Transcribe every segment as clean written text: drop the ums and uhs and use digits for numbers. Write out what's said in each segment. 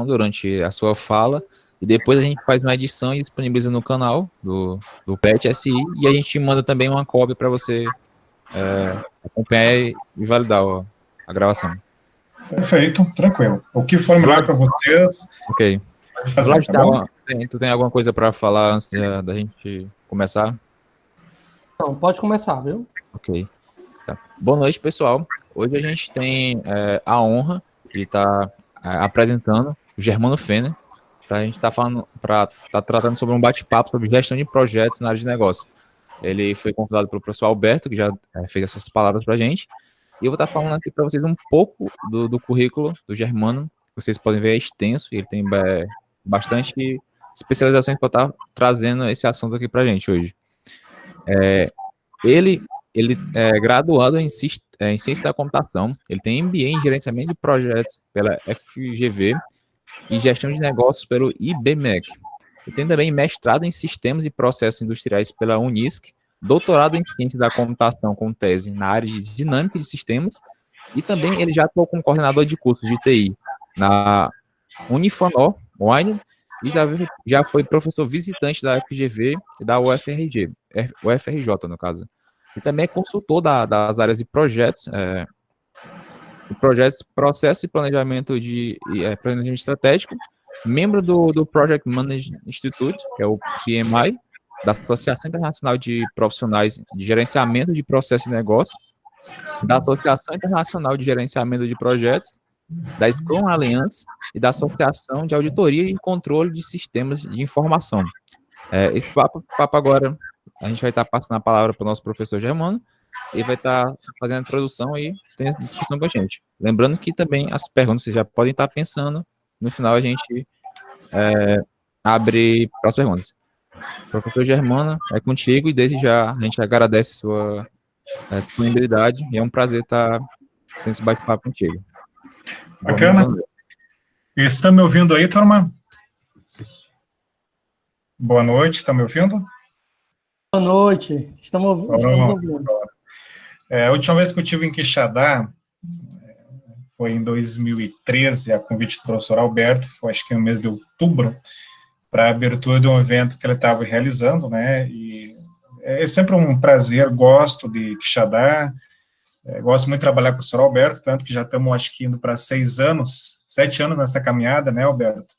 durante a sua fala, e depois a gente faz uma edição e disponibiliza no canal do PET SI, e a gente manda também uma cópia para você acompanhar e validar a gravação. Perfeito, tranquilo. O que for melhor para vocês, ok. pode fazer, tá bom? Tu tem alguma coisa para falar antes da gente começar? Não, pode começar, viu? Ok. Tá. Boa noite, pessoal. Hoje a gente tem a honra de estar apresentando o Germano Fenner. A gente está tratando sobre um bate-papo sobre gestão de projetos na área de negócio. Ele foi convidado pelo professor Alberto, que já fez essas palavras para a gente. E eu vou estar falando aqui para vocês um pouco do currículo do Germano. Vocês podem ver, é extenso, e ele tem bastante especializações para estar trazendo esse assunto aqui para a gente hoje. Ele é graduado em ciência da computação, ele tem MBA em gerenciamento de projetos pela FGV e gestão de negócios pelo IBMEC. Ele tem também mestrado em sistemas e processos industriais pela Unisc, doutorado em ciência da computação com tese na área de dinâmica de sistemas, e também ele já atuou como coordenador de cursos de TI na Unifanor, Wine, e já foi professor visitante da FGV e da UFRJ, no caso. E também é consultor das áreas de projetos, processos e planejamento planejamento estratégico, membro do Project Management Institute, que é o PMI, da Associação Internacional de Profissionais de Gerenciamento de Processos e Negócios, da Associação Internacional de Gerenciamento de Projetos, da Scrum Alliance e da Associação de Auditoria e Controle de Sistemas de Informação. Esse papo agora, a gente vai estar passando a palavra para o nosso professor Germano, e vai estar fazendo a introdução e tem discussão com a gente. Lembrando que também as perguntas vocês já podem estar pensando, no final a gente abre para as perguntas. Professor Germano, é contigo, e desde já a gente agradece a sua disponibilidade, e é um prazer estar tendo esse bate-papo contigo. Bacana. Estão me ouvindo aí, turma? Boa noite, estão me ouvindo? Boa noite, estamos ouvindo. A última vez que eu estive em Quixadá foi em 2013, a convite do professor Alberto, foi acho que no mês de outubro, para a abertura de um evento que ele estava realizando, né, e é sempre um prazer, gosto de Quixadá, gosto muito de trabalhar com o professor Alberto, tanto que já estamos, acho que, indo para 7 anos nessa caminhada, né, Alberto?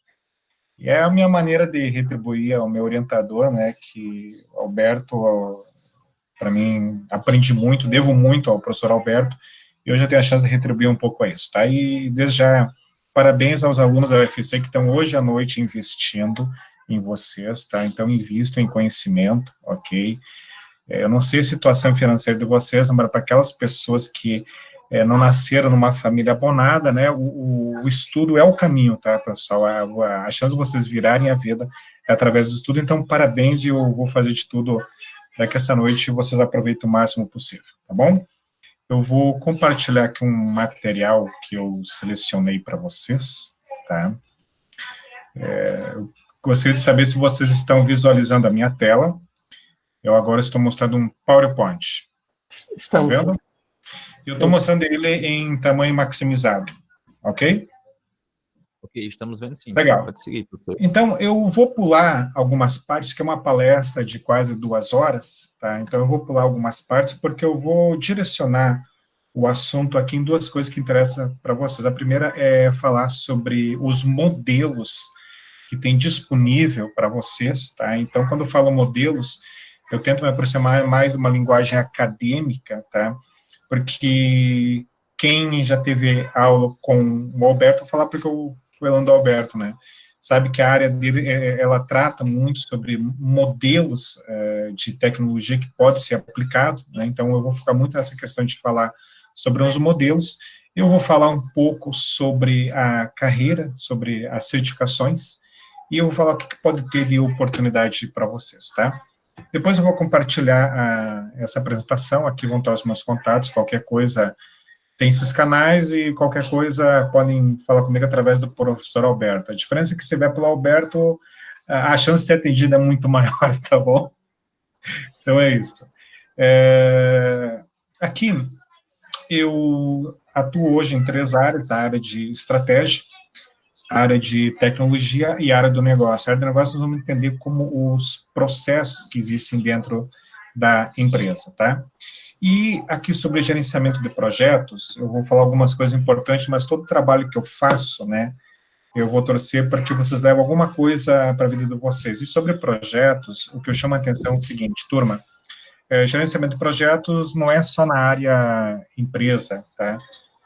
E é a minha maneira de retribuir ao meu orientador, né, que o Alberto, para mim, aprendi muito, devo muito ao professor Alberto, e hoje eu tenho a chance de retribuir um pouco a isso, tá? E desde já, parabéns aos alunos da UFC que estão hoje à noite investindo em vocês, tá? Então, invistam em conhecimento, ok? Eu não sei a situação financeira de vocês, mas para aquelas pessoas que não nasceram numa família abonada, né, o estudo é o caminho, tá, pessoal? A chance de vocês virarem a vida é através do estudo, então, parabéns, e eu vou fazer de tudo para que essa noite vocês aproveitem o máximo possível, tá bom? Eu vou compartilhar aqui um material que eu selecionei para vocês, tá? Eu gostaria de saber se vocês estão visualizando a minha tela. Eu agora estou mostrando um PowerPoint. Estamos. Tá vendo? Eu estou mostrando ele em tamanho maximizado, ok? Ok, estamos vendo sim. Legal. Pode seguir, professor. Então, eu vou pular algumas partes, que é uma palestra de quase 2 horas, tá? Então, eu vou pular algumas partes, porque eu vou direcionar o assunto aqui em 2 coisas que interessam para vocês. A primeira é falar sobre os modelos que tem disponível para vocês, tá? Então, quando eu falo modelos, eu tento me aproximar mais de uma linguagem acadêmica, tá? Porque quem já teve aula com o Alberto, vou falar porque eu fui aluno do Alberto, né? Sabe que a área dele, ela trata muito sobre modelos de tecnologia que pode ser aplicado, né? Então, eu vou focar muito nessa questão de falar sobre os modelos. Eu vou falar um pouco sobre a carreira, sobre as certificações, e eu vou falar o que pode ter de oportunidade para vocês, tá? Depois eu vou compartilhar essa apresentação, aqui vão estar os meus contatos, qualquer coisa, tem esses canais, e qualquer coisa podem falar comigo através do professor Alberto. A diferença é que se vier pelo Alberto, a chance de ser atendida é muito maior, tá bom? Então é isso. Aqui, eu atuo hoje em 3 áreas, a área de estratégia, a área de tecnologia e a área do negócio. A área do negócio nós vamos entender como os processos que existem dentro da empresa, tá? E aqui sobre gerenciamento de projetos, eu vou falar algumas coisas importantes, mas todo o trabalho que eu faço, né, eu vou torcer para que vocês levem alguma coisa para a vida de vocês. E sobre projetos, o que eu chamo a atenção é o seguinte, turma, gerenciamento de projetos não é só na área empresa, tá?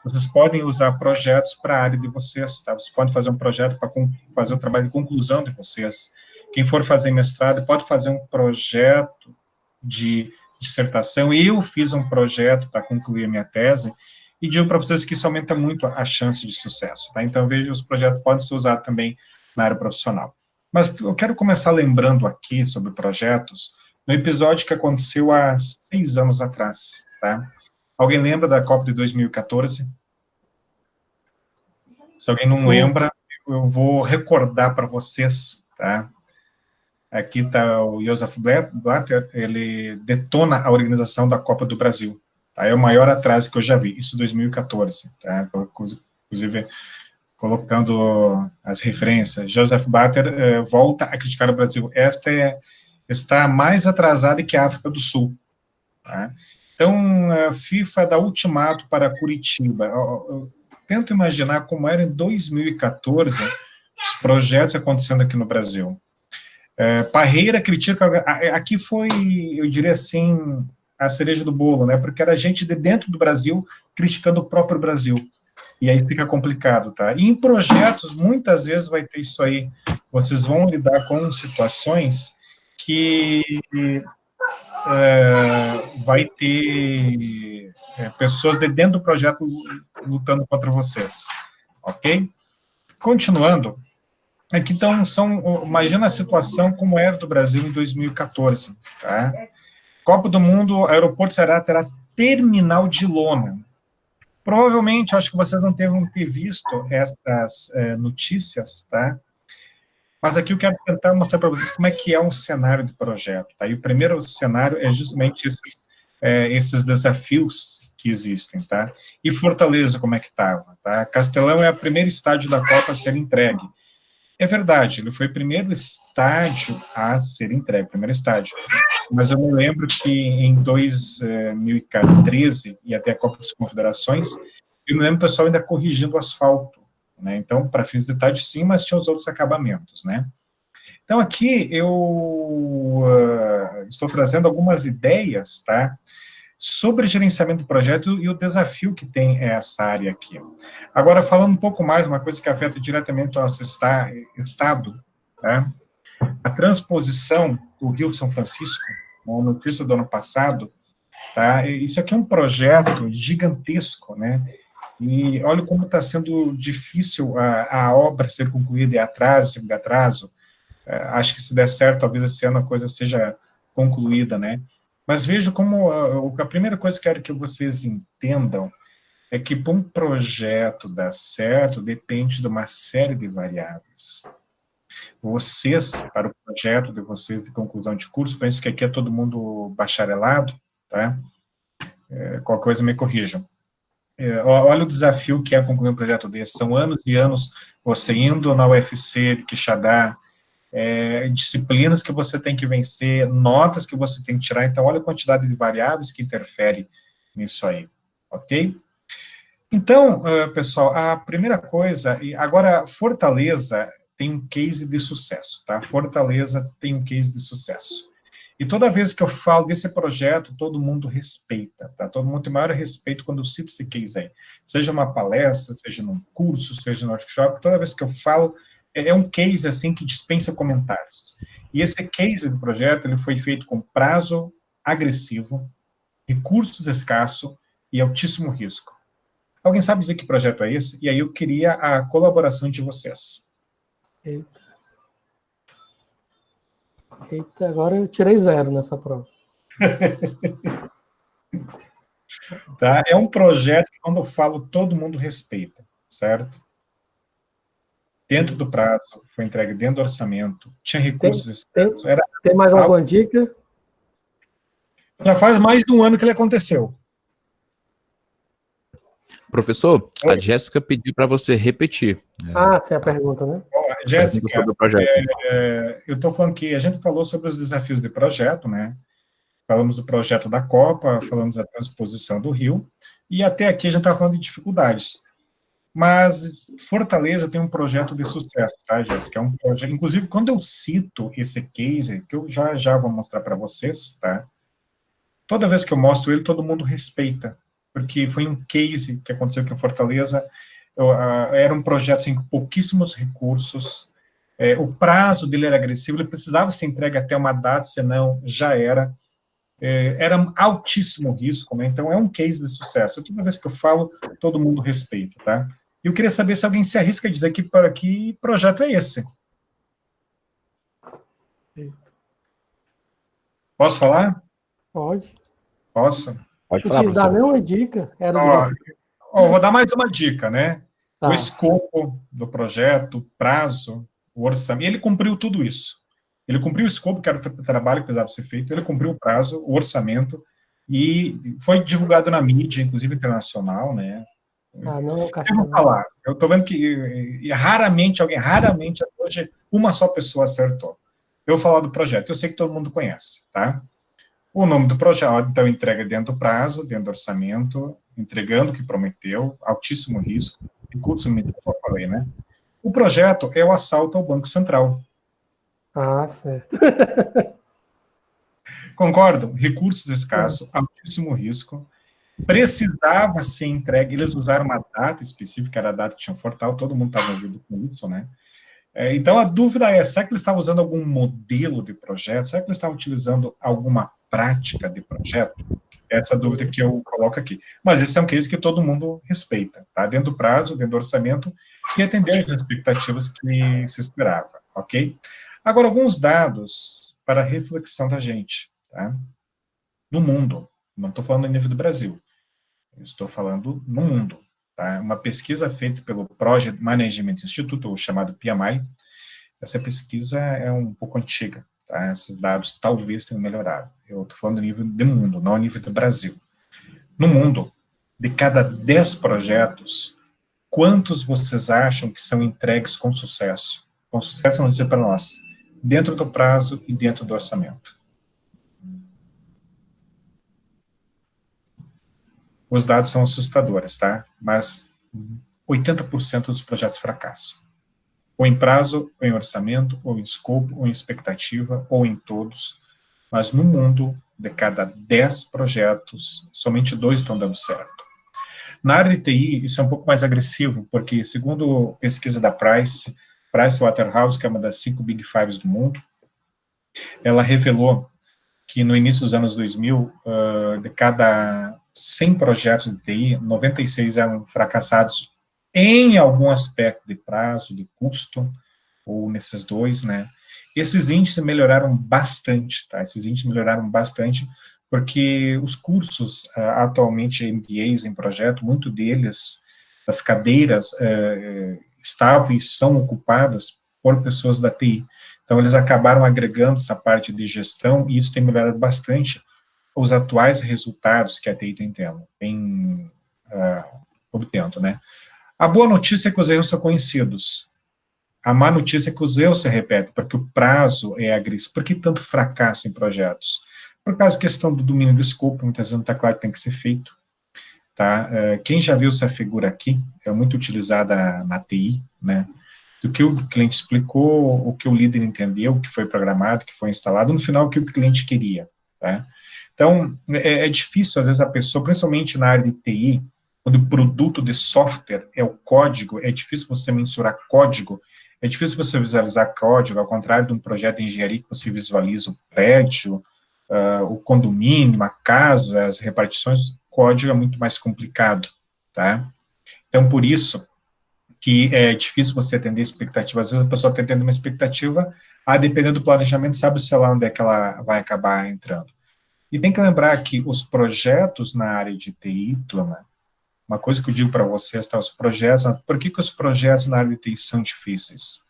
Vocês podem usar projetos para a área de vocês, tá? Vocês podem fazer um projeto para fazer o trabalho de conclusão de vocês. Quem for fazer mestrado pode fazer um projeto de dissertação. Eu fiz um projeto para concluir a minha tese e digo para vocês que isso aumenta muito a chance de sucesso, tá? Então, veja, os projetos podem ser usados também na área profissional. Mas eu quero começar lembrando aqui sobre projetos, no episódio que aconteceu há 6 anos atrás, tá? Alguém lembra da Copa de 2014? Se alguém não lembra, eu vou recordar para vocês, tá? Aqui está o Joseph Blatter, ele detona a organização da Copa do Brasil. Tá? É o maior atraso que eu já vi, isso em 2014, tá? Inclusive, colocando as referências, Joseph Blatter volta a criticar o Brasil. Está mais atrasada que a África do Sul. Tá? Então, a FIFA dá ultimato para Curitiba. Eu tento imaginar como era em 2014 os projetos acontecendo aqui no Brasil. Parreira critica... Aqui foi, eu diria assim, a cereja do bolo, né? Porque era gente de dentro do Brasil criticando o próprio Brasil. E aí fica complicado, tá? E em projetos, muitas vezes vai ter isso aí. Vocês vão lidar com situações que... vai ter pessoas de dentro do projeto lutando contra vocês, ok? Continuando, aqui então, imagina a situação como era do Brasil em 2014, tá? Copa do Mundo, aeroporto Ceará terá terminal de lona. Provavelmente, acho que vocês não devem ter visto essas notícias, tá? Mas aqui eu quero tentar mostrar para vocês como é que é um cenário de projeto, tá? E o primeiro cenário é justamente esses desafios que existem, tá? E Fortaleza, como é que estava, tá? Castelão é o primeiro estádio da Copa a ser entregue. É verdade, ele foi o primeiro estádio a ser entregue, primeiro estádio. Mas eu me lembro que em 2013, e até a Copa das Confederações, eu me lembro o pessoal ainda corrigindo o asfalto, né? Então, para fins de estádio, sim, mas tinha os outros acabamentos, né? Então, aqui eu estou trazendo algumas ideias, tá? Sobre gerenciamento do projeto e o desafio que tem essa área aqui. Agora, falando um pouco mais, uma coisa que afeta diretamente o nosso estado, tá? A transposição do Rio São Francisco, uma notícia do ano passado, tá? Isso aqui é um projeto gigantesco, né? E olha como está sendo difícil a obra ser concluída, e atraso. Acho que se der certo, talvez esse ano a coisa seja concluída, né? Mas veja como a primeira coisa que eu quero que vocês entendam é que para um projeto dar certo depende de uma série de variáveis. Vocês, para o projeto de vocês de conclusão de curso, penso que aqui é todo mundo bacharelado, tá? Qualquer coisa me corrijam. Olha o desafio que é concluir um projeto desse. São anos e anos você indo na UFC de Quixadá, disciplinas que você tem que vencer, notas que você tem que tirar. Então, olha a quantidade de variáveis que interfere nisso aí, ok? Então, pessoal, a primeira coisa, agora, Fortaleza tem um case de sucesso, tá? Fortaleza tem um case de sucesso. E toda vez que eu falo desse projeto, todo mundo respeita, tá? Todo mundo tem maior respeito quando eu cito esse case aí. Seja uma palestra, seja num curso, seja no workshop, toda vez que eu falo, é um case, assim, que dispensa comentários. E esse case do projeto, ele foi feito com prazo agressivo, recursos escassos e altíssimo risco. Alguém sabe dizer que projeto é esse? E aí eu queria a colaboração de vocês. Eita, agora eu tirei 0 nessa prova. Tá? É um projeto que, quando eu falo, todo mundo respeita, certo? Dentro do prazo, foi entregue dentro do orçamento, tinha recursos escassos. Tem mais alguma dica? Já faz mais de um ano que ele aconteceu. Professor, Oi. a Jéssica pediu para você repetir. Sim, a pergunta, né? Jéssica, sobre o projeto. eu estou falando que a gente falou sobre os desafios de projeto, né? Falamos do projeto da Copa, falamos da transposição do Rio, e até aqui a gente está falando de dificuldades. Mas Fortaleza tem um projeto de sucesso, tá, Jéssica? É um projeto, inclusive, quando eu cito esse case, que eu já vou mostrar para vocês, tá? Toda vez que eu mostro ele, todo mundo respeita, porque foi um case que aconteceu aqui em Fortaleza. Era um projeto assim, com pouquíssimos recursos, o prazo dele era agressivo, ele precisava ser entregue até uma data, senão já era. Era altíssimo risco, né? Então é um case de sucesso. Toda vez que eu falo, todo mundo respeita, tá? E eu queria saber se alguém se arrisca a dizer que projeto é esse. Posso falar? Pode. Posso? Pode Não falar, quis dar professor. nenhuma dica. Era de você. Vou dar mais uma dica, né? Tá. O escopo do projeto, o prazo, o orçamento, ele cumpriu tudo isso. Ele cumpriu o escopo, que era o trabalho que precisava ser feito, ele cumpriu o prazo, o orçamento, e foi divulgado na mídia, inclusive internacional, né? Não, Eu Castelo. vou falar, eu estou vendo que raramente hoje, uma só pessoa acertou. Eu vou falar do projeto, eu sei que todo mundo conhece, tá? O nome do projeto, então, entrega dentro do prazo, dentro do orçamento, entregando o que prometeu, altíssimo risco, recursos limitados, como eu falei, né? O projeto é o assalto ao Banco Central. Certo. Concordam? Recursos escassos, altíssimo risco, precisava ser entregue, eles usaram uma data específica, era a data que tinha Fortal, todo mundo estava envolvido com isso, né? Então, a dúvida é, será que eles estavam usando algum modelo de projeto? Será que eles estavam utilizando alguma prática de projeto? Essa dúvida que eu coloco aqui. Mas esse é um case que todo mundo respeita, tá? Dentro do prazo, dentro do orçamento, e atender às expectativas que se esperava, ok? Agora, alguns dados para a reflexão da gente, tá? No mundo, não estou falando no nível do Brasil, eu estou falando no mundo, tá? Uma pesquisa feita pelo Project Management Institute, ou chamado PMI, essa pesquisa é um pouco antiga, tá? Esses dados talvez tenham melhorado. Eu estou falando no nível do mundo, não no nível do Brasil. No mundo, de cada 10 projetos, quantos vocês acham que são entregues com sucesso? Com sucesso, vamos dizer para nós, dentro do prazo e dentro do orçamento. Os dados são assustadores, tá? Mas 80% dos projetos fracassam. Ou em prazo, ou em orçamento, ou em escopo, ou em expectativa, ou em todos. Mas no mundo, de cada 10 projetos, somente 2 estão dando certo. Na área de TI, isso é um pouco mais agressivo, porque, segundo pesquisa da Pricewaterhouse, que é uma das 5 Big Fives do mundo, ela revelou que no início dos anos 2000, de cada 100 projetos de TI, 96 eram fracassados em algum aspecto de prazo, de custo, ou nesses dois, né? Esses índices melhoraram bastante, tá? Esses índices melhoraram bastante, porque os cursos, atualmente, MBAs em projeto, muito deles, as cadeiras estavam e são ocupadas por pessoas da TI. Então, eles acabaram agregando essa parte de gestão, e isso tem melhorado bastante os atuais resultados que a TI tem obtendo, né? A boa notícia é que os erros são conhecidos. A má notícia é que os erros se repetem, porque o prazo é agressivo. Por que tanto fracasso em projetos? Por causa da questão do domínio do escopo, muitas vezes não está claro que tem que ser feito. Tá? Quem já viu essa figura aqui, é muito utilizada na TI, né? Do que o cliente explicou, o que o líder entendeu, o que foi programado, o que foi instalado, no final, o que o cliente queria. Tá? Então, é difícil, às vezes, a pessoa, principalmente na área de TI, quando o produto de software é o código, é difícil você mensurar código, é difícil você visualizar código, ao contrário de um projeto de engenharia que você visualiza o prédio, o condomínio, a casa, as repartições, código é muito mais complicado, tá? Então, por isso que é difícil você atender expectativa. Às vezes a pessoa está tendo uma expectativa, dependendo do planejamento, sabe, sei lá, onde é que ela vai acabar entrando. E tem que lembrar que os projetos na área de TI, turma, uma coisa que eu digo para vocês, tá, os projetos, por que os projetos na área de TI são difíceis?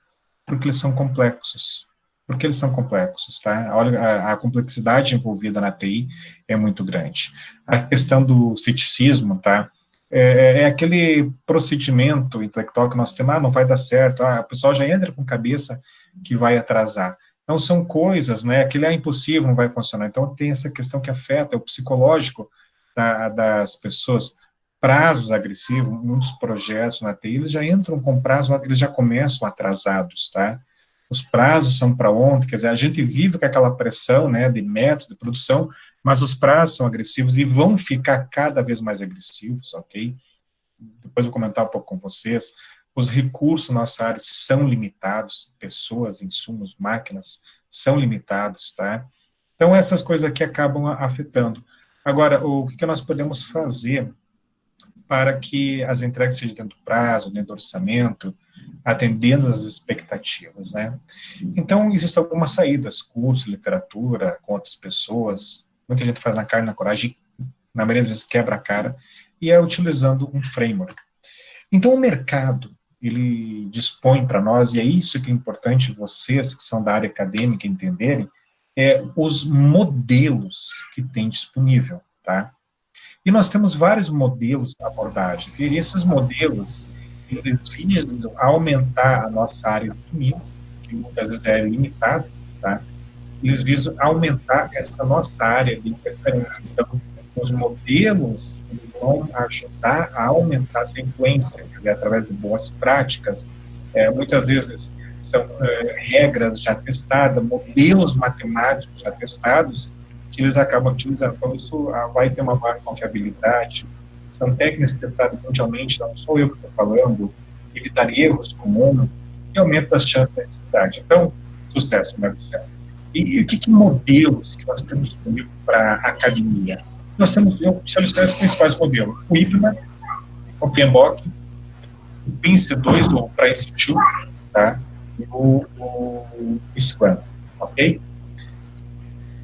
Porque eles são complexos. Porque eles são complexos, tá? Olha, a complexidade envolvida na TI é muito grande. A questão do ceticismo, tá? É aquele procedimento intelectual que nós temos, não vai dar certo, o pessoal já entra com cabeça que vai atrasar. Então, são coisas, né, aquele é impossível, não vai funcionar. Então, tem essa questão que afeta o psicológico das pessoas. Prazos agressivos, muitos projetos na TI, eles já entram com prazo, eles já começam atrasados, tá? Os prazos são para ontem, quer dizer, a gente vive com aquela pressão, né, de metas, de produção, mas os prazos são agressivos e vão ficar cada vez mais agressivos, ok? Depois eu vou comentar um pouco com vocês. Os recursos na nossa área são limitados, pessoas, insumos, máquinas são limitados, tá? Então, essas coisas aqui acabam afetando. Agora, o que nós podemos fazer para que as entregas sejam dentro do prazo, dentro do orçamento, atendendo às expectativas, né? Então, existem algumas saídas, curso, literatura, com outras pessoas, muita gente faz na cara e na coragem, na maioria das vezes quebra a cara, e é utilizando um framework. Então, o mercado, ele dispõe para nós, e é isso que é importante vocês, que são da área acadêmica, entenderem, os modelos que tem disponível, tá? E nós temos vários modelos de abordagem, e esses modelos, eles visam aumentar a nossa área de domínio, que muitas vezes é limitada, tá? Eles visam aumentar essa nossa área de interferência. Então, os modelos eles vão ajudar a aumentar essa influência, através de boas práticas, muitas vezes são regras já testadas, modelos matemáticos já testados, que eles acabam utilizando. Então, isso vai ter uma maior confiabilidade. São técnicas testadas mundialmente, não sou eu que estou falando, evitar erros comuns e aumenta as chances da necessidade. Então, sucesso, né, sucesso. E que modelos que nós temos disponível para a academia? Nós temos, eu selecionei os principais modelos. O IPMA, o PMBOK, o PINCE2, ou Price 2, tá? E o Scrum, ok?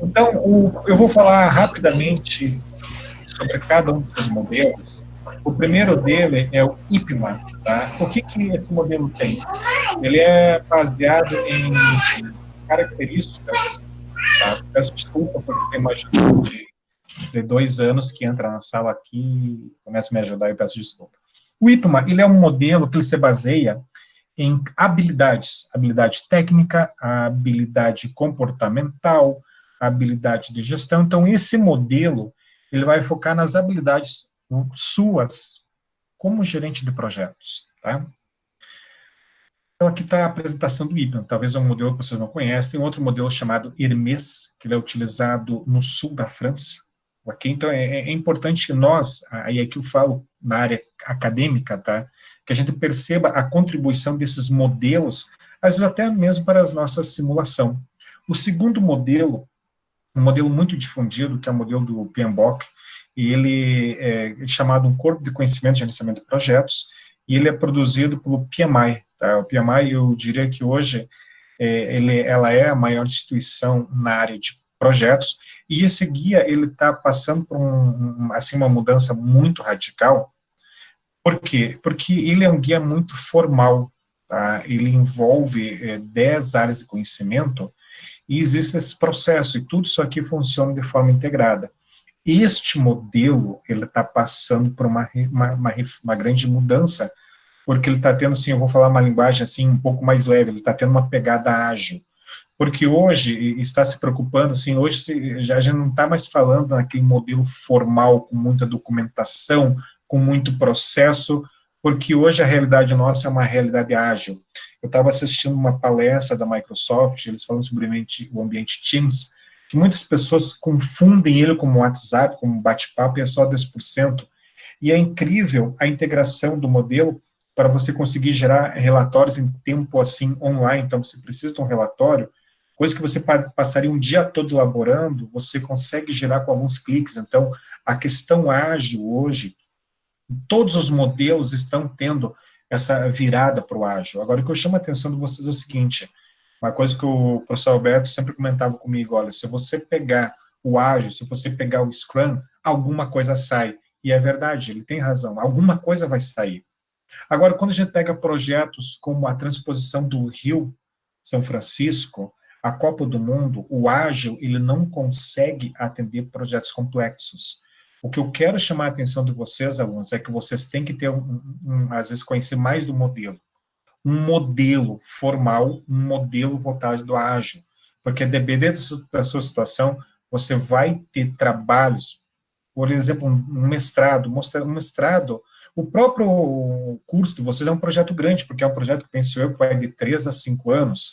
Então, eu vou falar rapidamente sobre cada um desses modelos. O primeiro dele é o IPMA, tá? O que esse modelo tem? Ele é baseado em características, tá? Peço desculpa porque tem uma ajuda de 2 anos que entra na sala aqui e começa a me ajudar e peço desculpa. O IPMA, ele é um modelo que ele se baseia em habilidades, habilidade técnica, habilidade comportamental, habilidade de gestão. Então, esse modelo, ele vai focar nas habilidades suas como gerente de projetos, tá? Então, aqui está a apresentação do IPMA, talvez é um modelo que vocês não conhecem. Tem outro modelo chamado Hermès, que ele é utilizado no sul da França, ok? Então, é importante que nós, aí aqui eu falo na área acadêmica, tá? Que a gente perceba a contribuição desses modelos, às vezes até mesmo para a nossa simulação. O segundo modelo, um modelo muito difundido, que é o modelo do PMBOK, e ele é chamado um Corpo de Conhecimento de Gerenciamento de Projetos, e ele é produzido pelo PMI, tá? O PMI, eu diria que hoje, ela é a maior instituição na área de projetos, e esse guia, ele está passando por assim, uma mudança muito radical. Por quê? Porque ele é um guia muito formal, tá? Ele envolve 10 áreas de conhecimento, e existe esse processo, e tudo isso aqui funciona de forma integrada. Este modelo, ele está passando por uma grande mudança, porque ele está tendo, assim, eu vou falar uma linguagem, assim, um pouco mais leve, ele está tendo uma pegada ágil, porque hoje está se preocupando, assim, hoje já não está mais falando naquele modelo formal, com muita documentação, com muito processo, porque hoje a realidade nossa é uma realidade ágil. Eu estava assistindo uma palestra da Microsoft, eles falam sobre o ambiente Teams, que muitas pessoas confundem ele como WhatsApp, como bate-papo, e é só 10%. E é incrível a integração do modelo para você conseguir gerar relatórios em tempo, assim, online. Então, você precisa de um relatório, coisa que você passaria um dia todo elaborando, você consegue gerar com alguns cliques. Então, a questão ágil hoje, todos os modelos estão tendo essa virada para o ágil. Agora, o que eu chamo a atenção de vocês é o seguinte, uma coisa que o professor Alberto sempre comentava comigo, olha, se você pegar o ágil, se você pegar o Scrum, alguma coisa sai. E é verdade, ele tem razão, alguma coisa vai sair. Agora, quando a gente pega projetos como a transposição do Rio São Francisco, a Copa do Mundo, o ágil, ele não consegue atender projetos complexos. O que eu quero chamar a atenção de vocês, alunos, é que vocês têm que ter, às vezes, conhecer mais do modelo. Um modelo formal, um modelo voltado do ágil. Porque, dependendo da sua situação, você vai ter trabalhos, por exemplo, um mestrado, o próprio curso de vocês é um projeto grande, porque é um projeto que, penso eu, que vai de 3 a 5 anos.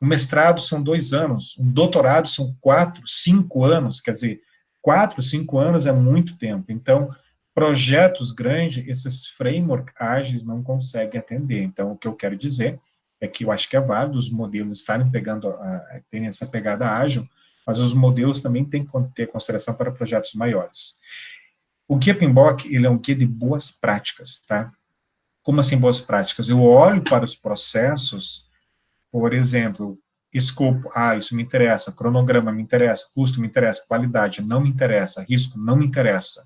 Um mestrado são 2 anos, um doutorado são 4, 5 anos, quer dizer, 4, 5 anos é muito tempo. Então, projetos grandes, esses frameworks ágeis não conseguem atender. Então, o que eu quero dizer é que eu acho que é válido os modelos estarem terem essa pegada ágil, mas os modelos também têm que ter consideração para projetos maiores. O Guia PMBOK, ele é um guia de boas práticas, tá? Como assim boas práticas? Eu olho para os processos, por exemplo, escopo, isso me interessa, cronograma me interessa, custo me interessa, qualidade não me interessa, risco não me interessa.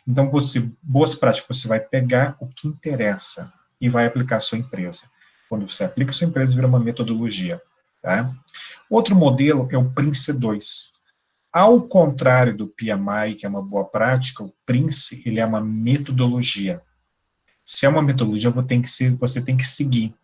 Então, boas práticas, você vai pegar o que interessa e vai aplicar a sua empresa. Quando você aplica a sua empresa, vira uma metodologia. Tá? Outro modelo é o PRINCE2. Ao contrário do PMI, que é uma boa prática, o PRINCE, ele é uma metodologia. Se é uma metodologia, você tem que seguir.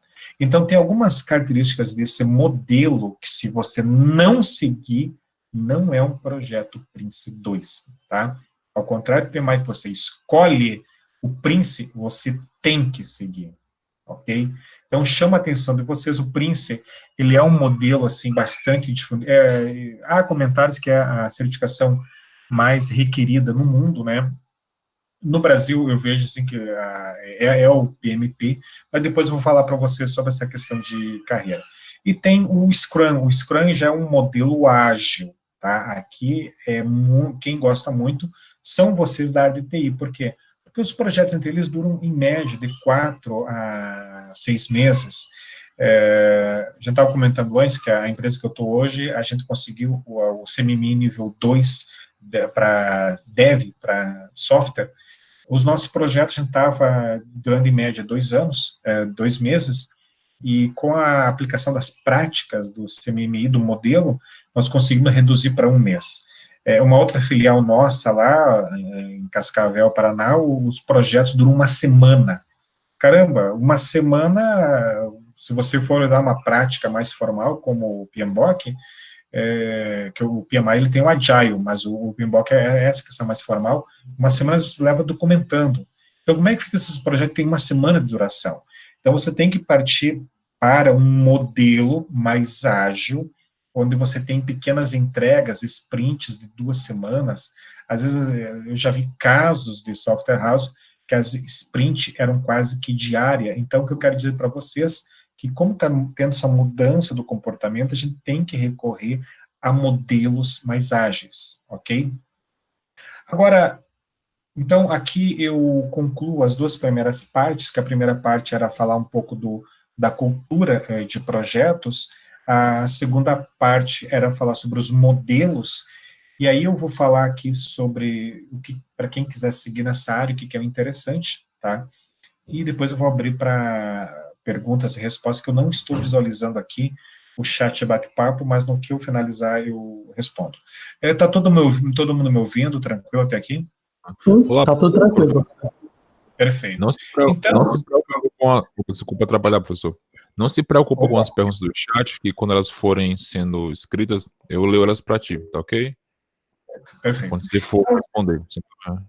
Então, tem algumas características desse modelo que, se você não seguir, não é um projeto PRINCE2, tá? Ao contrário do PMI, que você escolhe o PRINCE, você tem que seguir, ok? Então, chama a atenção de vocês, o PRINCE, ele é um modelo, assim, bastante difundido. Há comentários que é a certificação mais requerida no mundo, né? No Brasil, eu vejo, assim, que é o PMP, mas depois eu vou falar para vocês sobre essa questão de carreira. E tem o Scrum já é um modelo ágil, tá? Aqui, quem gosta muito são vocês da área de TI, por quê? Porque os projetos entre eles duram, em média, de 4 a 6 meses. Já estava comentando antes que a empresa que eu estou hoje, a gente conseguiu o CMMI nível 2 para dev, para software. Os nossos projetos a gente estava durando, em média, 2 anos, 2 meses, e com a aplicação das práticas do CMMI, do modelo, nós conseguimos reduzir para 1 mês. Uma outra filial nossa lá, em Cascavel, Paraná, os projetos duram 1 semana. Caramba, 1 semana, se você for dar uma prática mais formal, como o PMBOK, que o PMI ele tem o Agile, mas o PMBOK é essa questão mais formal, 1 semana você leva documentando. Então, como é que fica esses projetos que tem 1 semana de duração? Então, você tem que partir para um modelo mais ágil, onde você tem pequenas entregas, sprints de 2 semanas. Às vezes, eu já vi casos de software house que as sprints eram quase que diária. Então, o que eu quero dizer para vocês que, como está tendo essa mudança do comportamento, a gente tem que recorrer a modelos mais ágeis, ok? Agora, então, aqui eu concluo as 2 primeiras partes, que a primeira parte era falar um pouco da cultura de projetos, a segunda parte era falar sobre os modelos, e aí eu vou falar aqui sobre o que, para quem quiser seguir nessa área, o que é interessante, tá? E depois eu vou abrir para perguntas e respostas, que eu não estou visualizando aqui o chat bate-papo, mas no que eu finalizar eu respondo. Está todo mundo me ouvindo, tranquilo até aqui? Olá, tá tudo tranquilo. Perfeito. Não se preocupe desculpa atrapalhar, professor. Não se preocupe com as perguntas do chat, que quando elas forem sendo escritas, eu leio elas para ti, tá ok? Perfeito. Quando você for responder.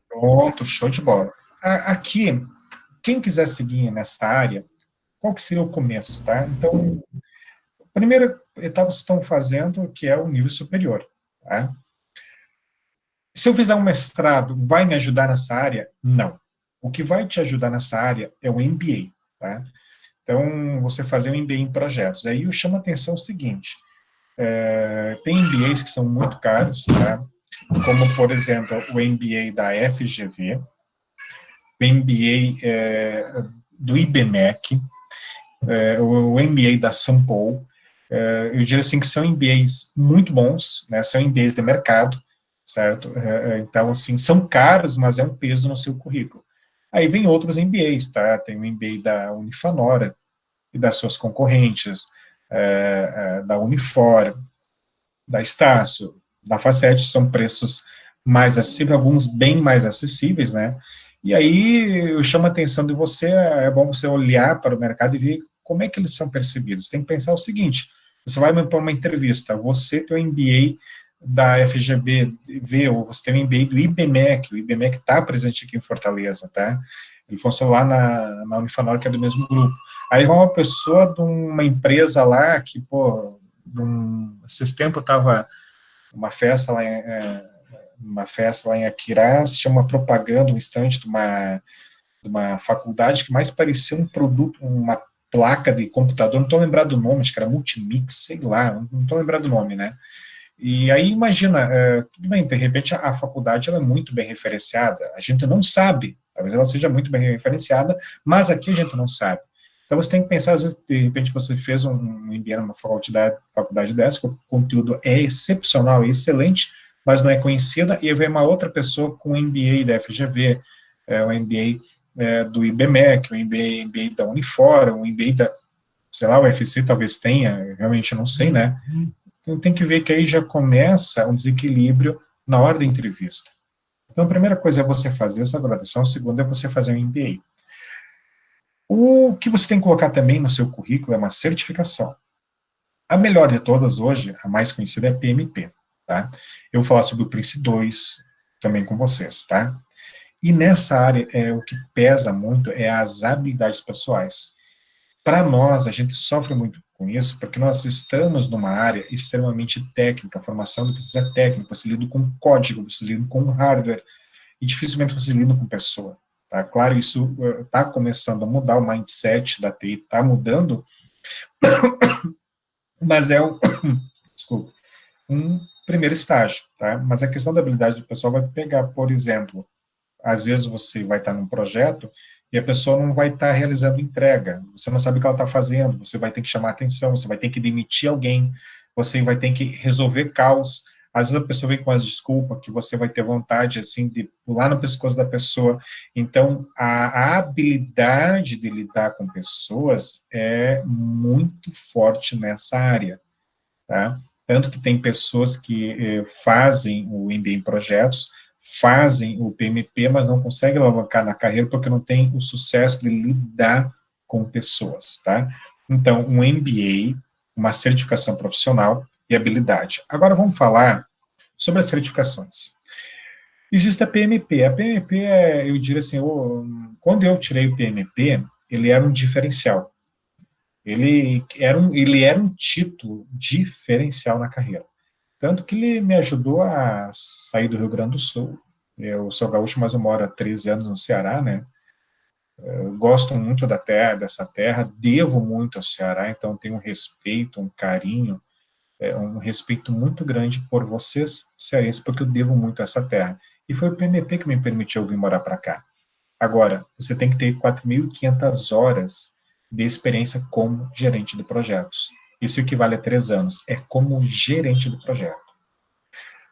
Pronto, show de bola. Aqui, quem quiser seguir nessa área, qual que seria o começo, tá? Então, a primeira etapa vocês estão fazendo, que é o nível superior, tá? Se eu fizer um mestrado, vai me ajudar nessa área? Não. O que vai te ajudar nessa área é o MBA, tá? Então, você fazer um MBA em projetos. Aí eu chamo a atenção o seguinte, tem MBAs que são muito caros, tá? Como, por exemplo, o MBA da FGV, o MBA do IBMEC, o MBA da Sampo. Eu diria assim que são MBAs muito bons, né? São MBAs de mercado, certo? Então, assim, são caros, mas é um peso no seu currículo. Aí vem outros MBAs, tá? Tem o MBA da Unifanora e das suas concorrentes, da Unifor, da Estácio, da Facet, são preços mais acessíveis, alguns bem mais acessíveis, né? E aí eu chamo a atenção de você, é bom você olhar para o mercado e ver como é que eles são percebidos. Tem que pensar o seguinte, você vai para uma entrevista, você tem o MBA da FGV, ou você tem o MBA do IBMEC, o IBMEC está presente aqui em Fortaleza, tá? Ele funciona lá na Unifanor, que é do mesmo grupo. Aí vai uma pessoa de uma empresa lá, que, pô, esses tempos estava uma festa lá em Aquiraz, tinha uma propaganda, um estande de uma faculdade que mais parecia um produto, uma placa de computador, não estou lembrado do nome, acho que era Multimix, sei lá, não estou lembrado do nome, né? E aí, imagina, tudo bem, de repente a faculdade ela é muito bem referenciada, a gente não sabe, talvez ela seja muito bem referenciada, mas aqui a gente não sabe. Então você tem que pensar, às vezes, de repente você fez um MBA numa faculdade dessa, que o conteúdo é excepcional, é excelente, mas não é conhecida, e aí vem uma outra pessoa com o MBA da FGV, o MBA do IBMEC, o MBA da Unifor, o MBA da, sei lá, o UFC talvez tenha, realmente eu não sei, né? Então tem que ver que aí já começa um desequilíbrio na hora da entrevista. Então a primeira coisa é você fazer essa graduação, a segunda é você fazer um MBA. O que você tem que colocar também no seu currículo é uma certificação. A melhor de todas hoje, a mais conhecida é a PMP, tá? Eu vou falar sobre o Prince 2 também com vocês, tá? E nessa área, o que pesa muito é as habilidades pessoais. Para nós, a gente sofre muito com isso, porque nós estamos numa área extremamente técnica, a formação do que é técnica, você lida com código, você lida com hardware, e dificilmente você lida com pessoa. Tá? Claro, isso está começando a mudar, o mindset da TI está mudando, mas é desculpa, um primeiro estágio. Tá? Mas a questão da habilidade do pessoal vai pegar, por exemplo, às vezes você vai estar num projeto e a pessoa não vai estar realizando entrega, você não sabe o que ela está fazendo, você vai ter que chamar atenção, você vai ter que demitir alguém, você vai ter que resolver caos. Às vezes a pessoa vem com as desculpas que você vai ter vontade, assim, de pular no pescoço da pessoa. Então, a habilidade de lidar com pessoas é muito forte nessa área, tá? Tanto que tem pessoas que fazem o MBA em projetos, fazem o PMP, mas não conseguem alavancar na carreira porque não tem o sucesso de lidar com pessoas, tá? Então, um MBA, uma certificação profissional e habilidade. Agora vamos falar sobre as certificações. Existe a PMP. A PMP, eu diria assim, quando eu tirei o PMP, ele era um diferencial. Ele era um título diferencial na carreira. Tanto que ele me ajudou a sair do Rio Grande do Sul. Eu sou gaúcho, mas eu moro há 13 anos no Ceará, né? Eu gosto muito dessa terra, devo muito ao Ceará, então tenho um respeito, um carinho, um respeito muito grande por vocês, cearenses, porque eu devo muito a essa terra. E foi o PMP que me permitiu vir morar para cá. Agora, você tem que ter 4.500 horas de experiência como gerente de projetos. Isso equivale a 3 anos. É como gerente do projeto.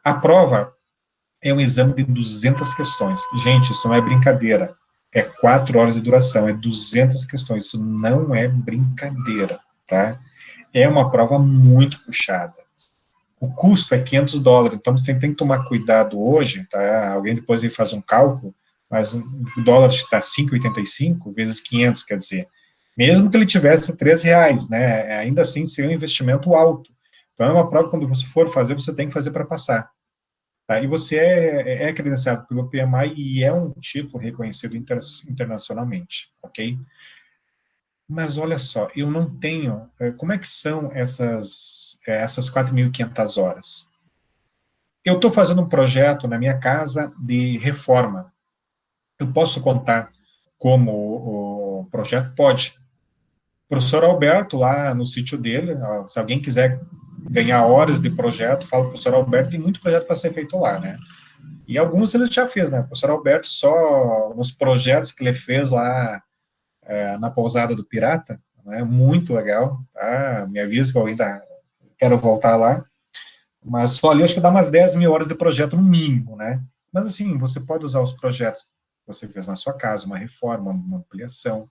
A prova é um exame de 200 questões. Gente, isso não é brincadeira. É 4 horas de duração, é 200 questões. Isso não é brincadeira, tá? É uma prova muito puxada. O custo é $500, então você tem que tomar cuidado hoje, tá? Alguém depois aí faz um cálculo, mas o dólar está 5,85 vezes 500, quer dizer, mesmo que ele tivesse R$3, né? Ainda assim seria um investimento alto. Então é uma prova que quando você for fazer, você tem que fazer para passar. Tá? E você é credenciado pelo PMI e é um título reconhecido internacionalmente, ok? Mas olha só, eu não tenho... Como é que são essas 4.500 horas? Eu estou fazendo um projeto na minha casa de reforma. Eu posso contar como o projeto? Pode. O professor Alberto, lá no sítio dele, se alguém quiser ganhar horas de projeto, fala para o professor Alberto, tem muito projeto para ser feito lá, né? E alguns ele já fez, né? O professor Alberto, só nos projetos que ele fez lá na pousada do Pirata, né? Muito legal, tá? Me avisa que eu ainda quero voltar lá, mas só ali acho que dá umas 10.000 horas de projeto no mínimo, né? Mas assim, você pode usar os projetos que você fez na sua casa, uma reforma, uma ampliação.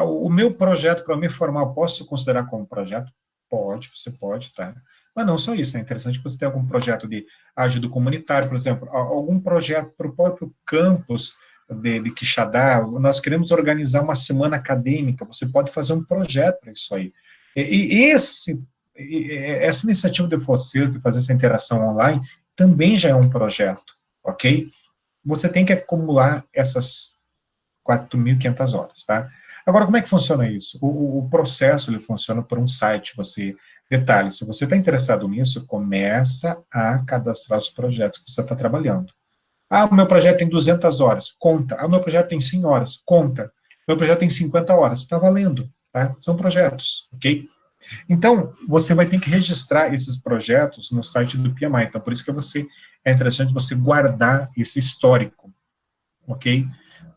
O meu projeto para me formar, eu posso considerar como projeto? Pode, você pode, tá? Mas não só isso, é interessante que você tenha algum projeto de ajuda comunitária, por exemplo, algum projeto para o próprio campus de Quixadá, nós queremos organizar uma semana acadêmica, você pode fazer um projeto para isso aí. Essa iniciativa de vocês, de fazer essa interação online, também já é um projeto, ok? Você tem que acumular essas 4.500 horas, tá? Agora, como é que funciona isso? O processo, ele funciona por um site, detalhe, se você está interessado nisso, começa a cadastrar os projetos que você está trabalhando. Ah, o meu projeto tem 200 horas, conta. Ah, o meu projeto tem 100 horas, conta. O meu projeto tem 50 horas, está valendo, tá? São projetos, ok? Então, você vai ter que registrar esses projetos no site do PMI, então por isso que é interessante você guardar esse histórico, ok?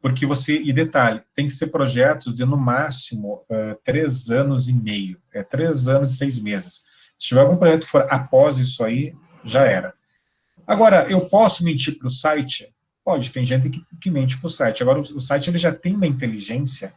Porque e detalhe, tem que ser projetos de no máximo 3 anos e meio, 3 anos e 6 meses. Se tiver algum projeto que for após isso aí, já era. Agora, eu posso mentir para o site? Pode, tem gente que mente para o site. Agora, o site ele já tem uma inteligência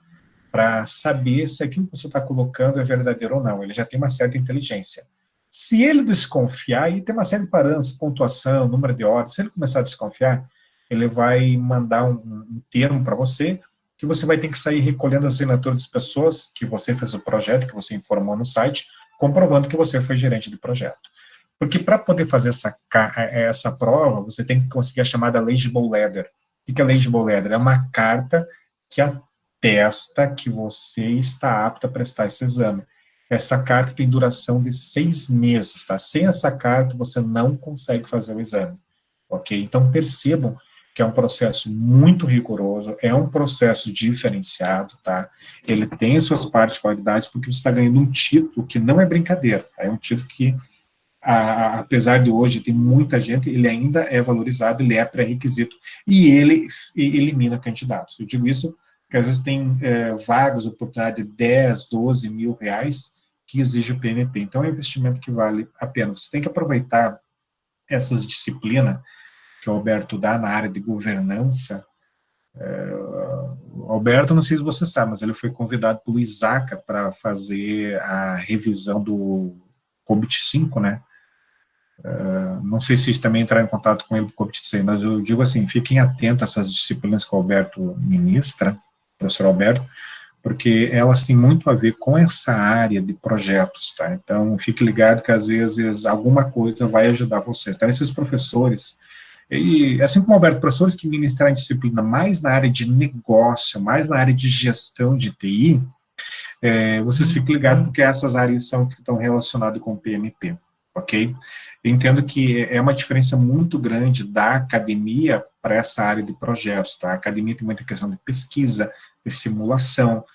para saber se aquilo que você está colocando é verdadeiro ou não. Ele já tem uma certa inteligência. Se ele desconfiar, e tem uma série de parâmetros, pontuação, número de horas, se ele começar a desconfiar, ele vai mandar um termo para você, que você vai ter que sair recolhendo as assinaturas das pessoas que você fez o projeto, que você informou no site, comprovando que você foi gerente de projeto. Porque para poder fazer essa prova, você tem que conseguir a chamada Legible Letter. O que é Legible Letter? É uma carta que atesta que você está apto a prestar esse exame. Essa carta tem duração de 6 meses, tá? Sem essa carta, você não consegue fazer o exame, ok? Então, percebam que é um processo muito rigoroso, é um processo diferenciado, tá? Ele tem suas particularidades, porque você está ganhando um título que não é brincadeira, tá? É um título que, apesar de hoje ter muita gente, ele ainda é valorizado, ele é pré-requisito, e ele elimina candidatos. Eu digo isso porque às vezes tem vagas, oportunidade de 10, 12 mil reais, que exige o PMP. Então, é um investimento que vale a pena. Você tem que aproveitar essas disciplinas que o Alberto dá na área de governança. O Alberto, não sei se você sabe, mas ele foi convidado pelo Isaca para fazer a revisão do COBIT-5, né? Não sei se também entrar em contato com ele do COBIT-6, mas eu digo assim, fiquem atentos a essas disciplinas que o Alberto ministra, professor Alberto, porque elas têm muito a ver com essa área de projetos, tá? Então, fique ligado que às vezes alguma coisa vai ajudar você. Então, esses professores, e assim como o Alberto, professores que ministram disciplina mais na área de negócio, mais na área de gestão de TI, vocês fiquem ligados porque essas áreas estão relacionadas com o PMP, ok? Eu entendo que é uma diferença muito grande da academia para essa área de projetos, tá? A academia tem muita questão de pesquisa, de simulação,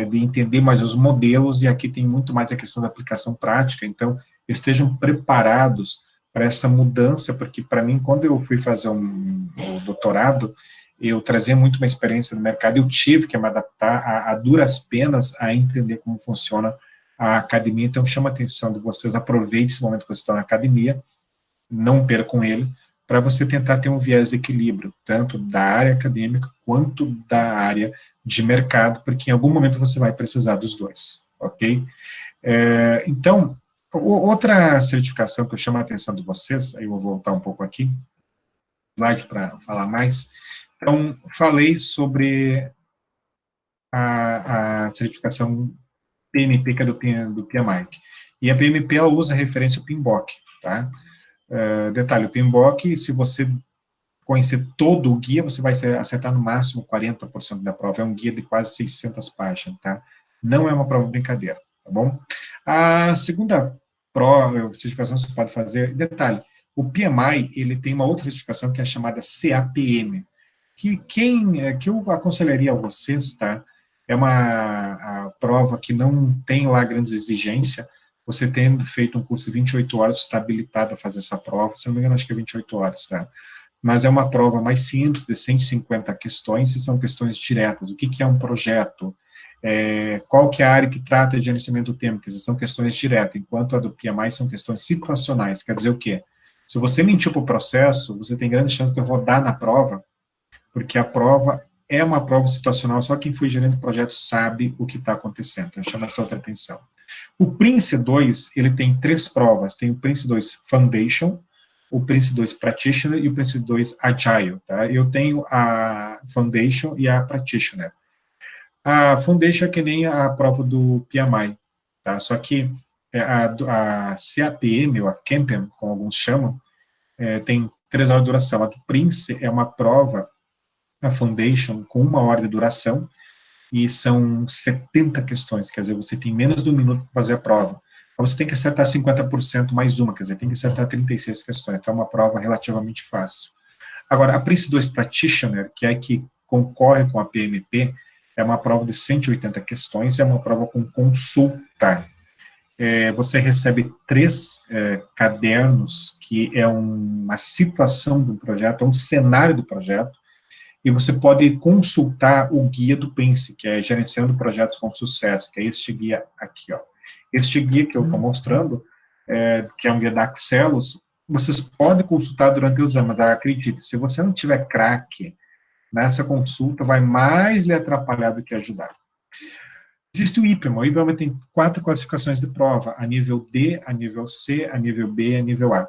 de entender mais os modelos, e aqui tem muito mais a questão da aplicação prática, então estejam preparados para essa mudança, porque para mim, quando eu fui fazer o doutorado, eu trazia muito uma experiência no mercado, eu tive que me adaptar a duras penas a entender como funciona a academia, então chama a atenção de vocês, aproveitem esse momento que vocês estão na academia, não percam ele, para você tentar ter um viés de equilíbrio, tanto da área acadêmica quanto da área de mercado, porque em algum momento você vai precisar dos dois, ok? Então, outra certificação que eu chamo a atenção de vocês, aí eu vou voltar um pouco aqui, slide para falar mais. Então, falei sobre a certificação PMP, que é do PMI. E a PMP, ela usa a referência PMBOK, tá? Detalhe, o PMBOK, se você conhecer todo o guia, você vai acertar no máximo 40% da prova. É um guia de quase 600 páginas, tá? Não é uma prova brincadeira, tá bom? A segunda prova, certificação que você pode fazer, detalhe, o PMI, ele tem uma outra certificação que é chamada CAPM, que eu aconselharia a vocês, tá? É a prova que não tem lá grandes exigências, você tendo feito um curso de 28 horas, você está habilitado a fazer essa prova, se não me engano, acho que é 28 horas, tá? Mas é uma prova mais simples, de 150 questões, e são questões diretas. O que é um projeto? Qual que é a área que trata de gerenciamento do tempo? Quer dizer, são questões diretas, enquanto a do PMI são questões situacionais. Quer dizer o quê? Se você mentiu para o processo, você tem grande chance de rodar na prova, porque a prova é uma prova situacional, só quem foi gerente do projeto sabe o que está acontecendo. Então, chama essa outra atenção. O Prince2, ele tem 3 provas, tem o Prince2 Foundation, o Prince2 Practitioner e o Prince2 Agile, tá? Eu tenho a Foundation e a Practitioner. A Foundation é que nem a prova do PMI, tá? Só que a CAPM, ou a CAMPM, como alguns chamam, tem 3 horas de duração. A do Prince é uma prova, a Foundation, com 1 hora de duração, e são 70 questões, quer dizer, você tem menos de 1 minuto para fazer a prova. Então, você tem que acertar 50% mais uma, quer dizer, tem que acertar 36 questões, então é uma prova relativamente fácil. Agora, a Prince2 Practitioner, que é a que concorre com a PMP, é uma prova de 180 questões, é uma prova com consulta. Você recebe 3 cadernos, que é uma situação do projeto, é um cenário do projeto, e você pode consultar o guia do Prince, que é Gerenciando Projetos com Sucesso, que é este guia aqui, ó. Este guia que eu estou mostrando, que é um guia da Axelos, vocês podem consultar durante o exame, mas acredite, se você não tiver craque nessa consulta, vai mais lhe atrapalhar do que ajudar. Existe o IPEMA. O IPEMA tem 4 classificações de prova, a nível D, a nível C, a nível B e a nível A.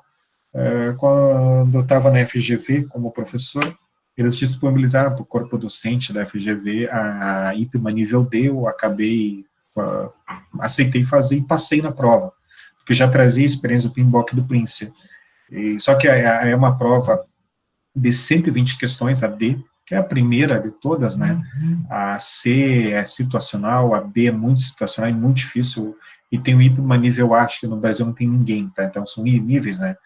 Quando eu estava na FGV como professor, eles disponibilizaram para o corpo docente da FGV a IPEMA nível D, eu aceitei fazer e passei na prova, porque eu já trazia a experiência do PMBOK do Prince. Só que é uma prova de 120 questões, a D, que é a primeira de todas, né? A C é situacional, a B é muito situacional e muito difícil, e tem o IPEMA nível A, acho que no Brasil não tem ninguém, tá? Então são níveis, né?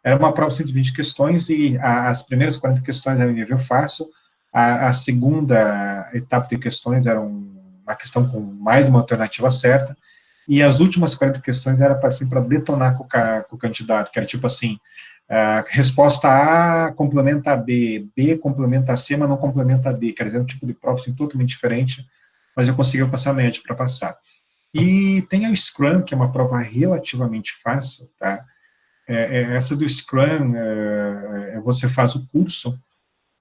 Era uma prova de 120 questões, e as primeiras 40 questões eram nível fácil, a segunda etapa de questões era uma questão com mais de uma alternativa certa, e as últimas 40 questões era para detonar com o candidato, que era tipo assim, resposta A complementa a B, B complementa a C, mas não complementa a D, quer dizer, um tipo de prova assim, totalmente diferente, mas eu consegui passar médio para passar. E tem o Scrum, que é uma prova relativamente fácil, tá? Essa do Scrum, você faz o curso,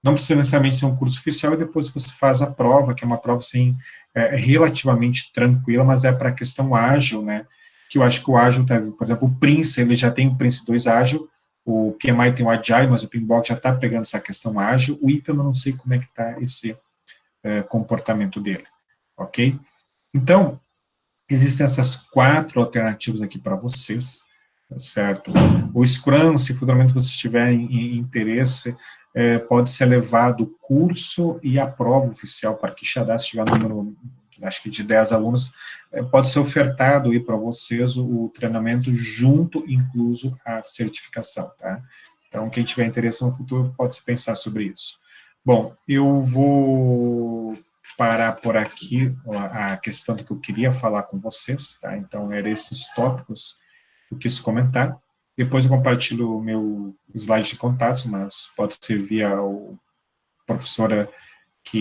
não precisa necessariamente ser um curso oficial, e depois você faz a prova, que é uma prova, assim, relativamente tranquila, mas é para a questão ágil, né, que eu acho que o ágil, por exemplo, o Prince, ele já tem o Prince 2 ágil, o PMI tem o Agile, mas o PMBOK já está pegando essa questão ágil, o IPEM eu não sei como é que está esse comportamento dele, ok? Então, existem essas 4 alternativas aqui para vocês, certo? O Scrum, se futuramente você tiver em interesse, pode ser levado o curso e a prova oficial para Quixadá, se tiver número, acho que de 10 alunos, pode ser ofertado aí para vocês o treinamento junto, incluso a certificação, tá? Então, quem tiver interesse no futuro, pode pensar sobre isso. Bom, eu vou parar por aqui a questão do que eu queria falar com vocês, tá? Então, eram esses tópicos que eu quis comentar. Depois eu compartilho o meu slide de contatos, mas pode ser via a professora que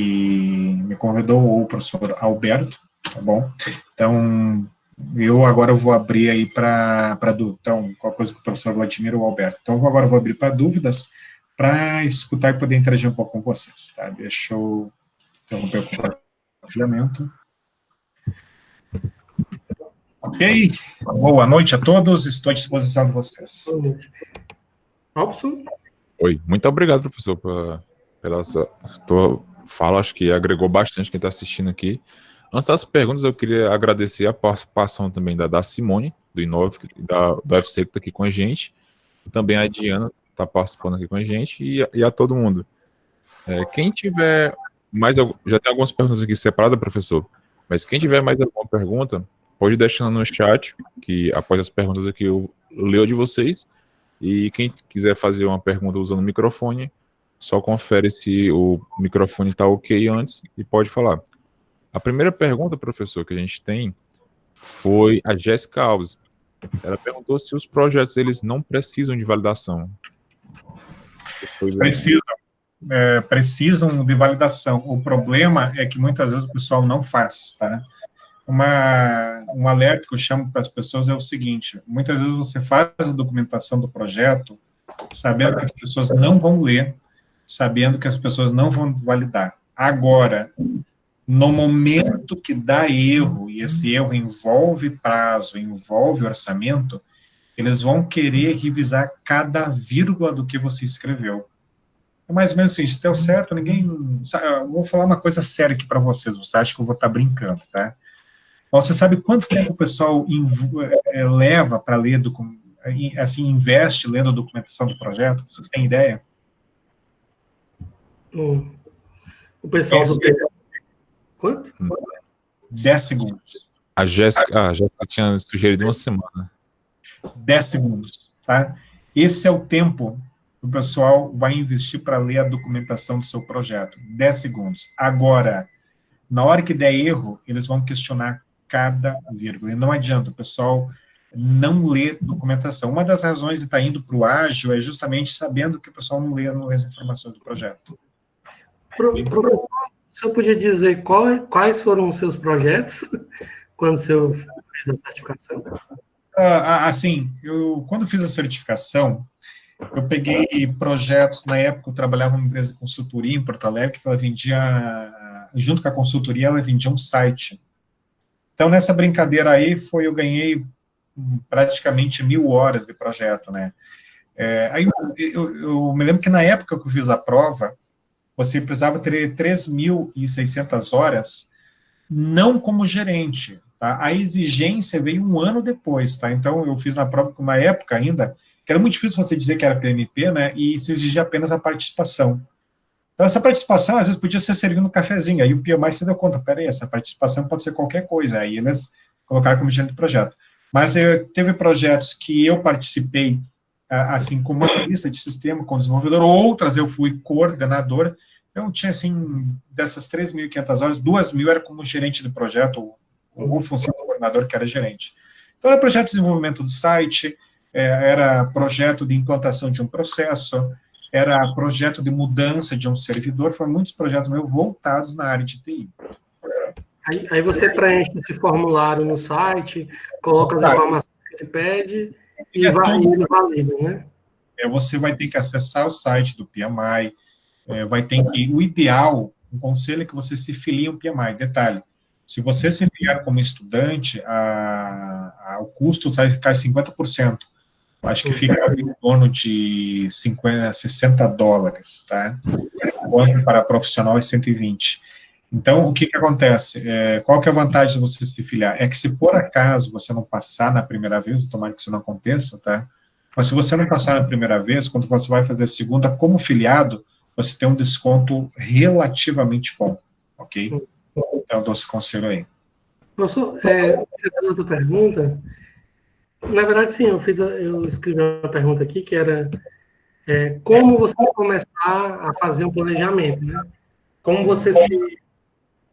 me convidou ou o professor Alberto, tá bom? Então, eu agora vou abrir aí para dúvida. Então, qual coisa que o professor Vladimir ou Alberto. Então, agora eu vou abrir para dúvidas, para escutar e poder interagir um pouco com vocês, tá? Deixa eu interromper o compartilhamento. Ok, boa noite a todos, estou à disposição de vocês. Robson? Oi, muito obrigado, professor, pela sua fala, acho que agregou bastante quem está assistindo aqui. Antes das perguntas, eu queria agradecer a participação também da Simone, do Inove, do UFC, que está aqui com a gente, e também a Diana, que está participando aqui com a gente, e a todo mundo. Quem tiver mais, já tem algumas perguntas aqui separadas, professor, mas quem tiver mais alguma pergunta, pode deixar no chat, que após as perguntas aqui eu leio de vocês, e quem quiser fazer uma pergunta usando o microfone, só confere se o microfone está ok antes e pode falar. A primeira pergunta, professor, que a gente tem foi a Jéssica Alves. Ela perguntou se os projetos eles não precisam de validação. Precisam de validação. O problema é que muitas vezes o pessoal não faz, tá? Um alerta que eu chamo para as pessoas é o seguinte: muitas vezes você faz a documentação do projeto sabendo que as pessoas não vão ler, sabendo que as pessoas não vão validar. Agora, No momento que dá erro, e esse erro envolve prazo, envolve orçamento, eles vão querer revisar cada vírgula do que você escreveu. É mais ou menos assim, se deu certo, ninguém... Eu vou falar uma coisa séria aqui para vocês, você acha que eu vou estar brincando, tá? Você sabe quanto tempo o pessoal leva para ler, assim, investe lendo a documentação do projeto? Vocês têm ideia? O pessoal do PDA. Quanto? 10 segundos. A Jéssica tinha sugerido uma semana. 10 segundos, tá? Esse é o tempo que o pessoal vai investir para ler a documentação do seu projeto. 10 segundos. Agora, na hora que der erro, eles vão questionar cada vírgula. E não adianta, o pessoal não lê documentação. Uma das razões de estar indo para o ágil é justamente sabendo que o pessoal não lê as informações do projeto. Professor, o senhor podia dizer quais foram os seus projetos quando o senhor fez a certificação? Assim, quando fiz a certificação, eu peguei projetos, na época eu trabalhava numa empresa de consultoria em Porto Alegre, que ela vendia, junto com a consultoria, ela vendia um site. Então, nessa brincadeira aí, eu ganhei praticamente 1000 horas de projeto, né? Aí eu me lembro que na época que eu fiz a prova, você precisava ter 3.600 horas, não como gerente, tá? A exigência veio um ano depois, tá? Então, eu fiz na prova com uma época ainda, que era muito difícil você dizer que era PMP, né? E se exigia apenas a participação. Então, essa participação, às vezes, podia ser servindo um cafezinho. Aí o PMI se deu conta, peraí, essa participação pode ser qualquer coisa. Aí eles colocaram como gerente do projeto. Mas teve projetos que eu participei, assim, como analista de sistema, como desenvolvedor, outras eu fui coordenador. Eu tinha, assim, dessas 3.500 horas, 2.000 era como gerente do projeto, ou função do coordenador, que era gerente. Então, era projeto de desenvolvimento do site, era projeto de implantação de um processo, era projeto de mudança de um servidor, foram muitos projetos meus voltados na área de TI. Aí você preenche esse formulário no site, coloca as informações que ele pede e ele valida, né? Você vai ter que acessar o site do PMI, vai ter que... O ideal, um conselho é que você se filie ao PMI. Detalhe, se você se filiar como estudante, o custo cai 50%. Acho que fica em torno de 60 dólares, tá? Enquanto para profissional é 120. Então, o que acontece? Qual que é a vantagem de você se filiar? É que se por acaso você não passar na primeira vez, tomara que isso não aconteça, tá? Mas se você não passar na primeira vez, quando você vai fazer a segunda como filiado, você tem um desconto relativamente bom, ok? Então, eu dou esse conselho aí. Professor, eu queria fazer outra pergunta. Na verdade, sim, eu escrevi uma pergunta aqui que era como você começar a fazer um planejamento, né? Como você se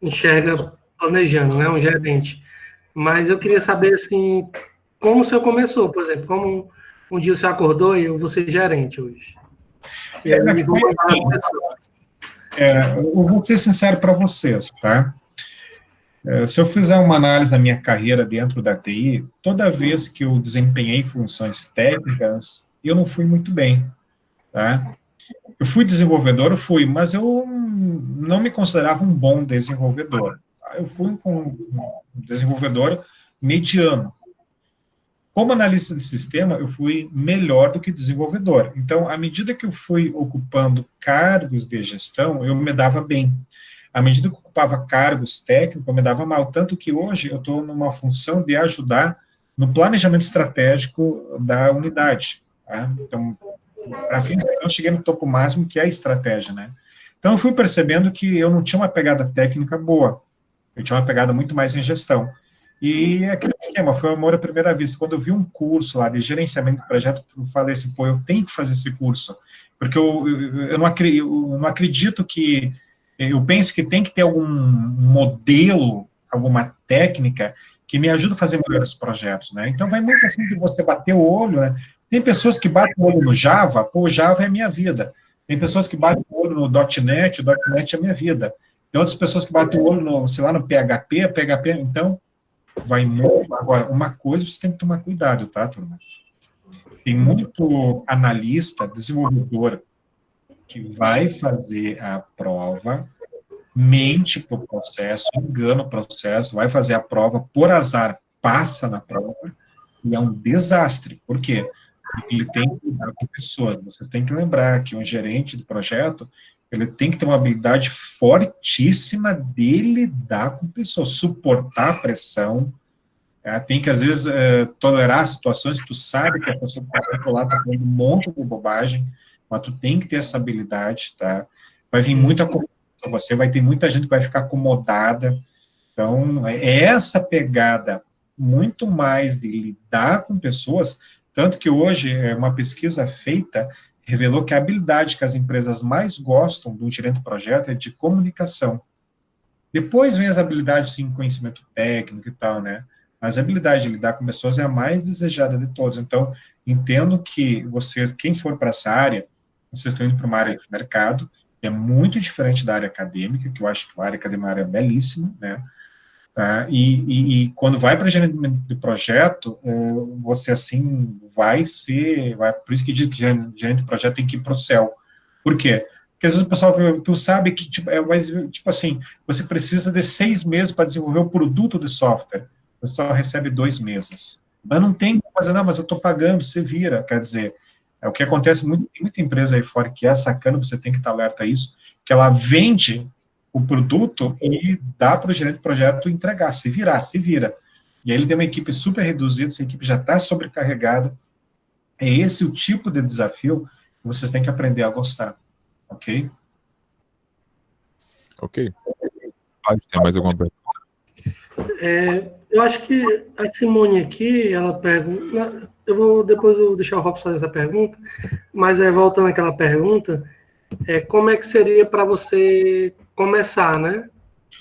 enxerga planejando, né? Um gerente. Mas eu queria saber, assim, como o senhor começou, por exemplo, como um dia o senhor acordou e eu vou ser gerente hoje. E aí vou mandar as pessoas. Eu vou ser sincero para vocês, tá? Se eu fizer uma análise da minha carreira dentro da TI, toda vez que eu desempenhei funções técnicas, eu não fui muito bem, tá? Eu fui desenvolvedor, mas eu não me considerava um bom desenvolvedor. Eu fui um desenvolvedor mediano. Como analista de sistema, eu fui melhor do que desenvolvedor. Então, à medida que eu fui ocupando cargos de gestão, eu me dava bem. À medida que eu ocupava cargos técnicos, eu me dava mal. Tanto que hoje eu estou numa função de ajudar no planejamento estratégico da unidade. Tá? Então, para fim, eu cheguei no topo máximo, que é a estratégia, né? Então, eu fui percebendo que eu não tinha uma pegada técnica boa. Eu tinha uma pegada muito mais em gestão. E aquele esquema, foi o amor à primeira vista. Quando eu vi um curso lá de gerenciamento de projeto, eu falei assim, pô, eu tenho que fazer esse curso. Porque eu não acredito que... Eu penso que tem que ter algum modelo, alguma técnica que me ajude a fazer melhores projetos, né? Então, vai muito assim de você bater o olho, né? Tem pessoas que batem o olho no Java, pô, Java é a minha vida. Tem pessoas que batem o olho no .NET, o .NET é a minha vida. Tem outras pessoas que batem o olho no, sei lá, no PHP, então, vai muito. Agora, uma coisa você tem que tomar cuidado, tá, turma? Tem muito analista, desenvolvedor, que vai fazer a prova mente para o processo, engana o processo, vai fazer a prova, por azar, passa na prova, e é um desastre. Por quê? Porque ele tem que lidar com pessoas. Vocês têm que lembrar que um gerente de projeto, ele tem que ter uma habilidade fortíssima de lidar com pessoas, suportar a pressão, tem que, às vezes, tolerar situações que tu sabe que a pessoa que está lá está falando um monte de bobagem, mas tu tem que ter essa habilidade, tá? Vai vir muita coisa para você, vai ter muita gente que vai ficar acomodada. Então, é essa pegada muito mais de lidar com pessoas, tanto que hoje, uma pesquisa feita revelou que a habilidade que as empresas mais gostam do gerente de projeto é de comunicação. Depois vem as habilidades, sim, conhecimento técnico e tal, né? Mas a habilidade de lidar com pessoas é a mais desejada de todos. Então, entendo que você, quem for para essa área, vocês estão indo para uma área de mercado, é muito diferente da área acadêmica, que eu acho que a área acadêmica é uma área belíssima, né? E quando vai para gerenciamento de projeto, você, assim, por isso que diz que gerente de projeto tem que ir para o céu. Por quê? Porque às vezes o pessoal, tu sabe que, tipo assim, você precisa de 6 meses para desenvolver um produto de software, você só recebe 2 meses. Mas não tem como fazer, não, mas eu estou pagando, você vira. Quer dizer, é o que acontece muito, tem muita empresa aí fora que é sacana, você tem que estar alerta a isso, que ela vende o produto e dá para o gerente de projeto entregar, se vira. E aí ele tem uma equipe super reduzida, essa equipe já está sobrecarregada. É esse o tipo de desafio que vocês têm que aprender a gostar, ok? Ok. Tem mais alguma pergunta? Eu acho que a Simone aqui, ela pergunta, depois eu vou deixar o Robson fazer essa pergunta, mas voltando àquela pergunta, como é que seria para você começar, né?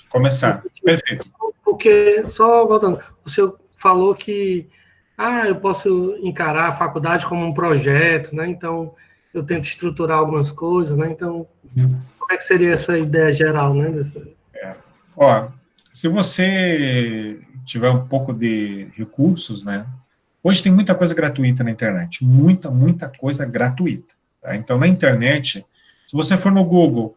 Começar, perfeito. Porque, só voltando, o senhor falou que eu posso encarar a faculdade como um projeto, né? Então, eu tento estruturar algumas coisas, né? Então, como é que seria essa ideia geral, né? Ó, se você tiver um pouco de recursos, né? Hoje tem muita coisa gratuita na internet, muita coisa gratuita. Tá? Então, na internet, se você for no Google,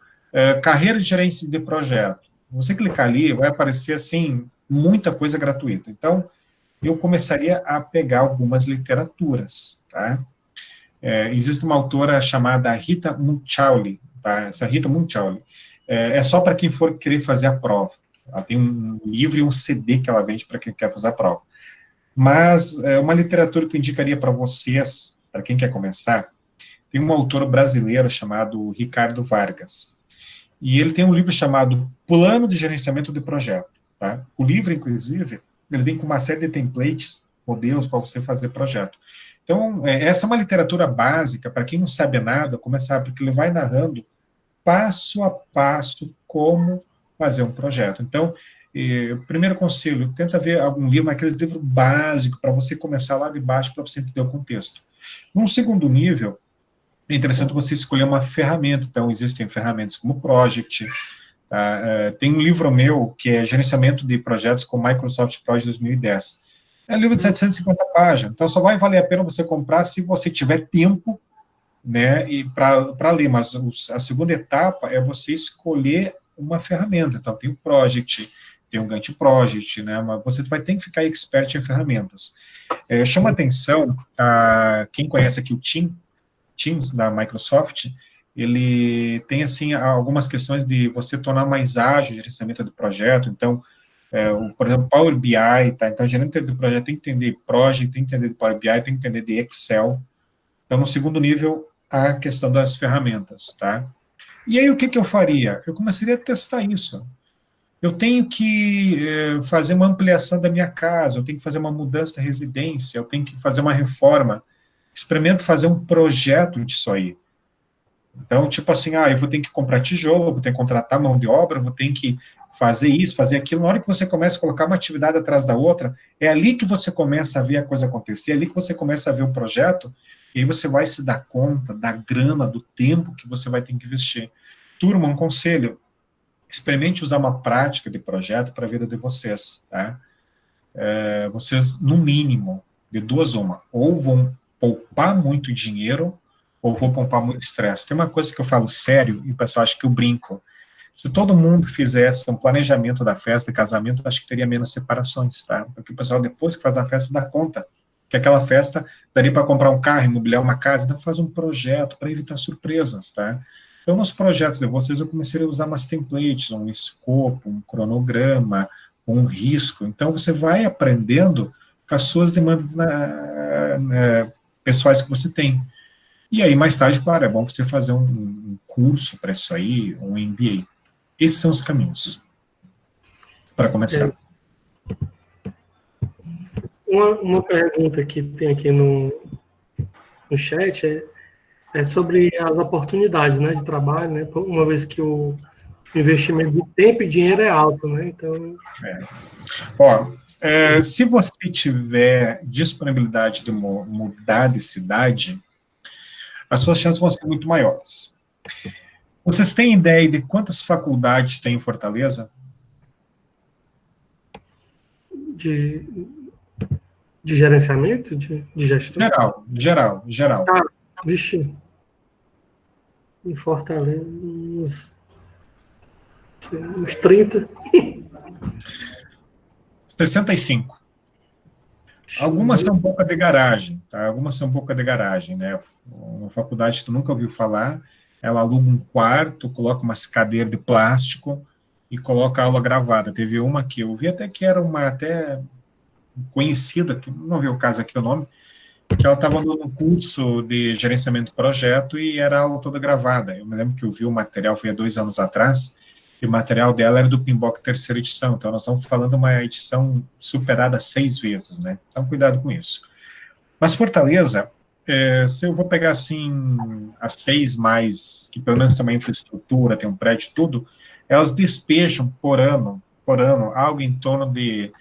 carreira de gerente de projeto, você clicar ali, vai aparecer, assim, muita coisa gratuita. Então, eu começaria a pegar algumas literaturas, tá? Existe uma autora chamada Rita Munchauli, tá? Essa Rita Munchauli é só para quem for querer fazer a prova. Ela tem um livro e um CD que ela vende para quem quer fazer a prova. Mas uma literatura que eu indicaria para vocês, para quem quer começar, tem um autor brasileiro chamado Ricardo Vargas. E ele tem um livro chamado Plano de Gerenciamento de Projeto. Tá? O livro, inclusive, ele vem com uma série de templates, modelos para você fazer projeto. Então, essa é uma literatura básica, para quem não sabe nada, começar, porque ele vai narrando passo a passo como fazer um projeto. Então, primeiro conselho, tenta ver algum livro, aqueles livros básicos, para você começar lá de baixo, para você entender o contexto. Num segundo nível, é interessante você escolher uma ferramenta. Então, existem ferramentas como Project, tá? Tem um livro meu, que é Gerenciamento de Projetos com Microsoft Project 2010. É um livro de 750 páginas, então só vai valer a pena você comprar se você tiver tempo, né, e para ler, mas a segunda etapa é você escolher uma ferramenta. Então, tem o Project, tem o Gantt Project, né, mas você vai ter que ficar expert em ferramentas. Chama atenção, quem conhece aqui o Teams da Microsoft, ele tem, assim, algumas questões de você tornar mais ágil o gerenciamento do projeto. Então, por exemplo, Power BI, tá? Então, gerente do projeto tem que entender Project, tem que entender de Power BI, tem que entender de Excel. Então, no segundo nível, a questão das ferramentas, tá? E aí, o que eu faria? Eu começaria a testar isso. Eu tenho que fazer uma ampliação da minha casa, eu tenho que fazer uma mudança de residência, eu tenho que fazer uma reforma. Experimento fazer um projeto disso aí. Então, tipo assim, eu vou ter que comprar tijolo, vou ter que contratar mão de obra, vou ter que fazer isso, fazer aquilo. Na hora que você começa a colocar uma atividade atrás da outra, é ali que você começa a ver a coisa acontecer, é ali que você começa a ver um projeto, e aí você vai se dar conta da grana, do tempo que você vai ter que investir. Turma, um conselho, experimente usar uma prática de projeto para a vida de vocês, tá? Vocês, no mínimo, de duas uma, ou vão poupar muito dinheiro, ou vou poupar muito estresse. Tem uma coisa que eu falo sério, e o pessoal acha que eu brinco. Se todo mundo fizesse um planejamento da festa de casamento, acho que teria menos separações, tá? Porque o pessoal, depois que faz a festa, dá conta que aquela festa daria para comprar um carro, imobiliar uma casa, então faz um projeto para evitar surpresas, tá? Então, nos projetos de vocês, eu comecei a usar umas templates, um escopo, um cronograma, um risco. Então, você vai aprendendo com as suas demandas pessoais que você tem. E aí, mais tarde, claro, é bom você fazer um curso para isso aí, um MBA. Esses são os caminhos para começar. Uma pergunta que tem aqui no chat é sobre as oportunidades, né, de trabalho, né, uma vez que o investimento de tempo e dinheiro é alto, né, então... Se você tiver disponibilidade de mudar de cidade, as suas chances vão ser muito maiores. Vocês têm ideia de quantas faculdades tem em Fortaleza? De gerenciamento, de gestão? Geral. Ah, vixe, em Fortaleza, uns 30. 65. Algumas são boca de garagem, tá? Algumas são boca de garagem, né? Uma faculdade que tu nunca ouviu falar, ela aluga um quarto, coloca umas cadeiras de plástico e coloca a aula gravada. Teve uma que eu vi até que era uma até conhecida, que não vi o caso aqui o nome, que ela estava no curso de gerenciamento de projeto e era a aula toda gravada. Eu me lembro que eu vi o material, foi há 2 anos atrás, e o material dela era do PMBOK 3ª edição, então nós estamos falando de uma edição superada 6 vezes, né? Então, cuidado com isso. Mas Fortaleza, se eu vou pegar, assim, as 6 mais, que pelo menos tem uma infraestrutura, tem um prédio, tudo, elas despejam por ano, algo em torno de,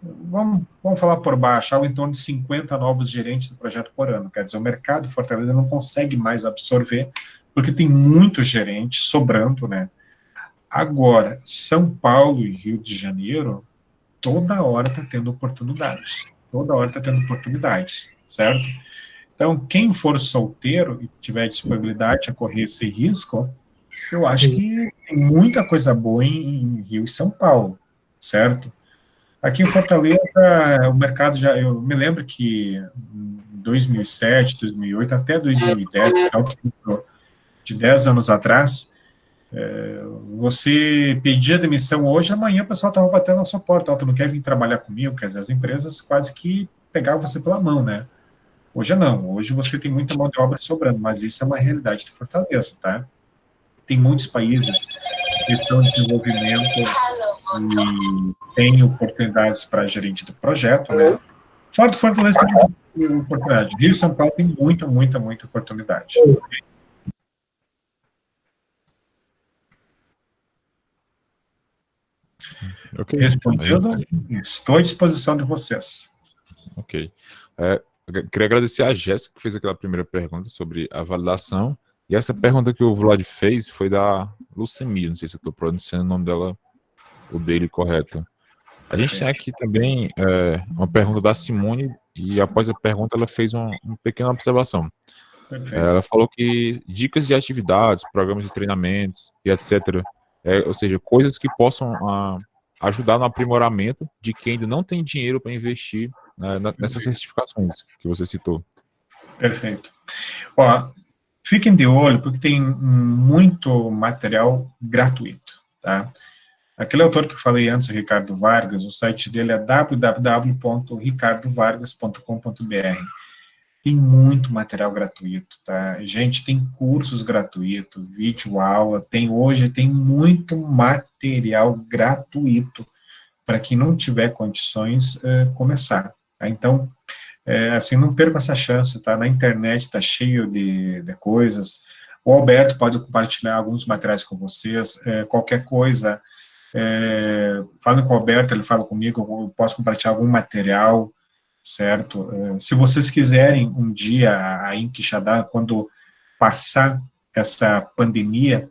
vamos falar por baixo, algo em torno de 50 novos gerentes do projeto por ano. Quer dizer, o mercado de Fortaleza não consegue mais absorver, porque tem muito gerente sobrando, né? Agora, São Paulo e Rio de Janeiro, toda hora está tendo oportunidades. Certo? Então, quem for solteiro e tiver disponibilidade a correr esse risco, eu acho que tem muita coisa boa em Rio e São Paulo, certo? Aqui em Fortaleza, o mercado já... Eu me lembro que em 2007, 2008, até 2010, de 10 anos atrás, você pedia demissão hoje, amanhã o pessoal estava batendo na sua porta, tu não quer vir trabalhar comigo? Quer dizer, as empresas quase que pegavam você pela mão, né? Hoje não, hoje você tem muita mão de obra sobrando, mas isso é uma realidade de Fortaleza, tá? Tem muitos países que estão em desenvolvimento e tem oportunidades para gerente do projeto, né? Fora do Fortaleza tem oportunidade. Rio e São Paulo tem muita oportunidade. Okay. Respondido, estou à disposição de vocês. Ok. Eu queria agradecer a Jéssica, que fez aquela primeira pergunta sobre a validação. E essa pergunta que o Vlad fez foi da Lucemia, não sei se eu estou pronunciando o nome dela, o dele correto. A gente tem aqui também uma pergunta da Simone, e após a pergunta ela fez uma pequena observação. Ela falou que dicas de atividades, programas de treinamentos e etc., ou seja, coisas que possam ajudar no aprimoramento de quem ainda não tem dinheiro para investir nessas certificações que você citou. Perfeito. Ó, fiquem de olho, porque tem muito material gratuito, tá? Aquele autor que eu falei antes, o Ricardo Vargas, o site dele é www.ricardovargas.com.br. Tem muito material gratuito, tá? Gente, tem cursos gratuitos, vídeo aula, hoje tem muito material gratuito para quem não tiver condições começar. Tá? Então, assim, não perca essa chance, tá? Na internet está cheio de coisas. O Alberto pode compartilhar alguns materiais com vocês, qualquer coisa, falem com o Alberto, ele fala comigo, eu posso compartilhar algum material, certo? Se vocês quiserem um dia aí em Quixadá, quando passar essa pandemia,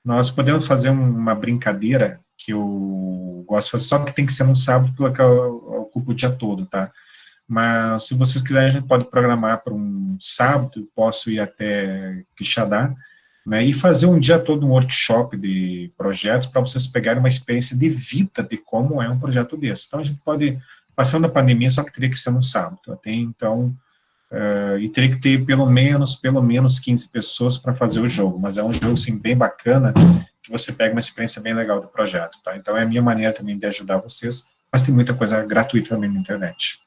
nós podemos fazer uma brincadeira que eu gosto de fazer, só que tem que ser no sábado, porque eu ocupo o dia todo, tá? Mas se vocês quiserem, a gente pode programar para um sábado, eu posso ir até Quixadá, né, e fazer um dia todo um workshop de projetos para vocês pegarem uma experiência de vida de como é um projeto desse. Então, a gente pode, passando a pandemia, só que teria que ser no sábado. Então, e teria que ter pelo menos 15 pessoas para fazer o jogo, mas é um jogo, assim, bem bacana, que você pega uma experiência bem legal do projeto, tá? Então, é a minha maneira também de ajudar vocês, mas tem muita coisa gratuita também na internet.